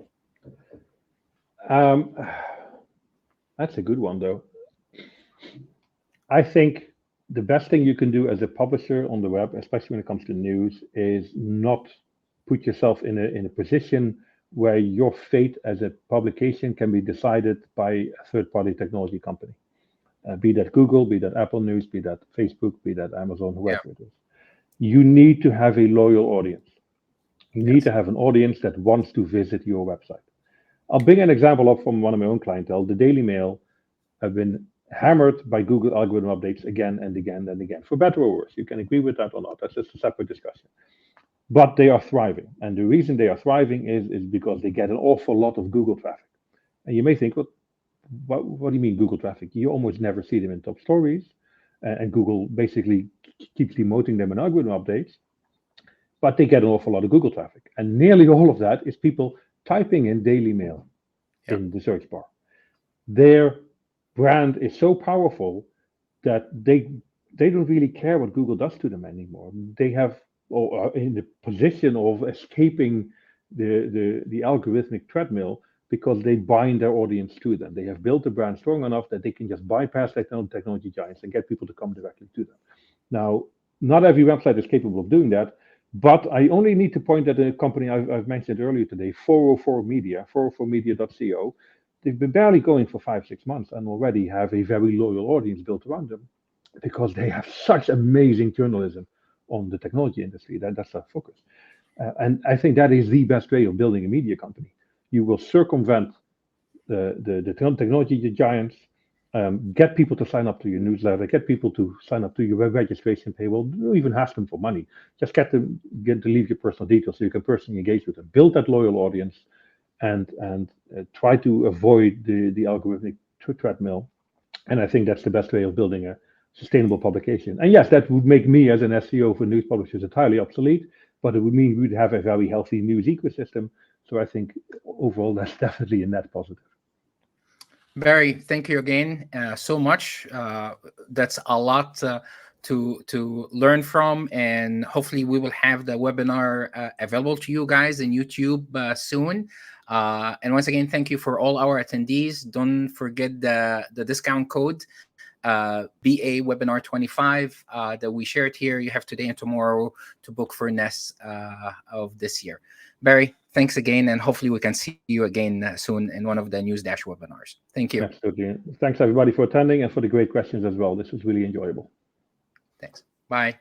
That's a good one, though. I think the best thing you can do as a publisher on the web, especially when it comes to news, is not put yourself in a position where your fate as a publication can be decided by a third-party technology company. Be that Google, be that Apple News, be that Facebook, be that Amazon, whoever it is. You need to have a loyal audience. You need to have an audience that wants to visit your website. I'll bring an example up from one of my own clientele. The Daily Mail have been hammered by Google algorithm updates again and again and again, for better or worse. You can agree with that or not. That's just a separate discussion. But they are thriving. And the reason they are thriving is because they get an awful lot of Google traffic. And you may think, well, what do you mean Google traffic? You almost never see them in top stories. And Google basically keeps demoting them in algorithm updates. But they get an awful lot of Google traffic. And nearly all of that is people typing in Daily Mail in the search bar. Their brand is so powerful that they don't really care what Google does to them anymore. They have or are in the position of escaping the algorithmic treadmill because they bind their audience to them. They have built a brand strong enough that they can just bypass technology giants and get people to come directly to them. Now, not every website is capable of doing that, but I only need to point at a company I've mentioned earlier today, 404 Media, 404media.co. They've been barely going for 5-6 months and already have a very loyal audience built around them. because they have such amazing journalism on the technology industry. That's their focus. And I think that is the best way of building a media company. You will circumvent the technology giants, get people to sign up to your newsletter, get people to sign up to your web registration payroll. Don't even ask them for money. Just get to leave your personal details so you can personally engage with them. Build that loyal audience, and try to avoid the algorithmic treadmill. And I think that's the best way of building a sustainable publication. And yes, that would make me as an SEO for news publishers entirely obsolete, but it would mean we'd have a very healthy news ecosystem. So I think overall that's definitely a net positive. Barry, thank you again so much. That's a lot to learn from, and hopefully we will have the webinar available to you guys in YouTube soon. And once again, thank you for all our attendees. Don't forget the discount code BA Webinar 25 that we shared here. You have today and tomorrow to book for Ness of this year. Barry, thanks again, and hopefully we can see you again soon in one of the NewzDash webinars. Thank you. Absolutely. Thanks everybody for attending and for the great questions as well. This was really enjoyable. Thanks. Bye.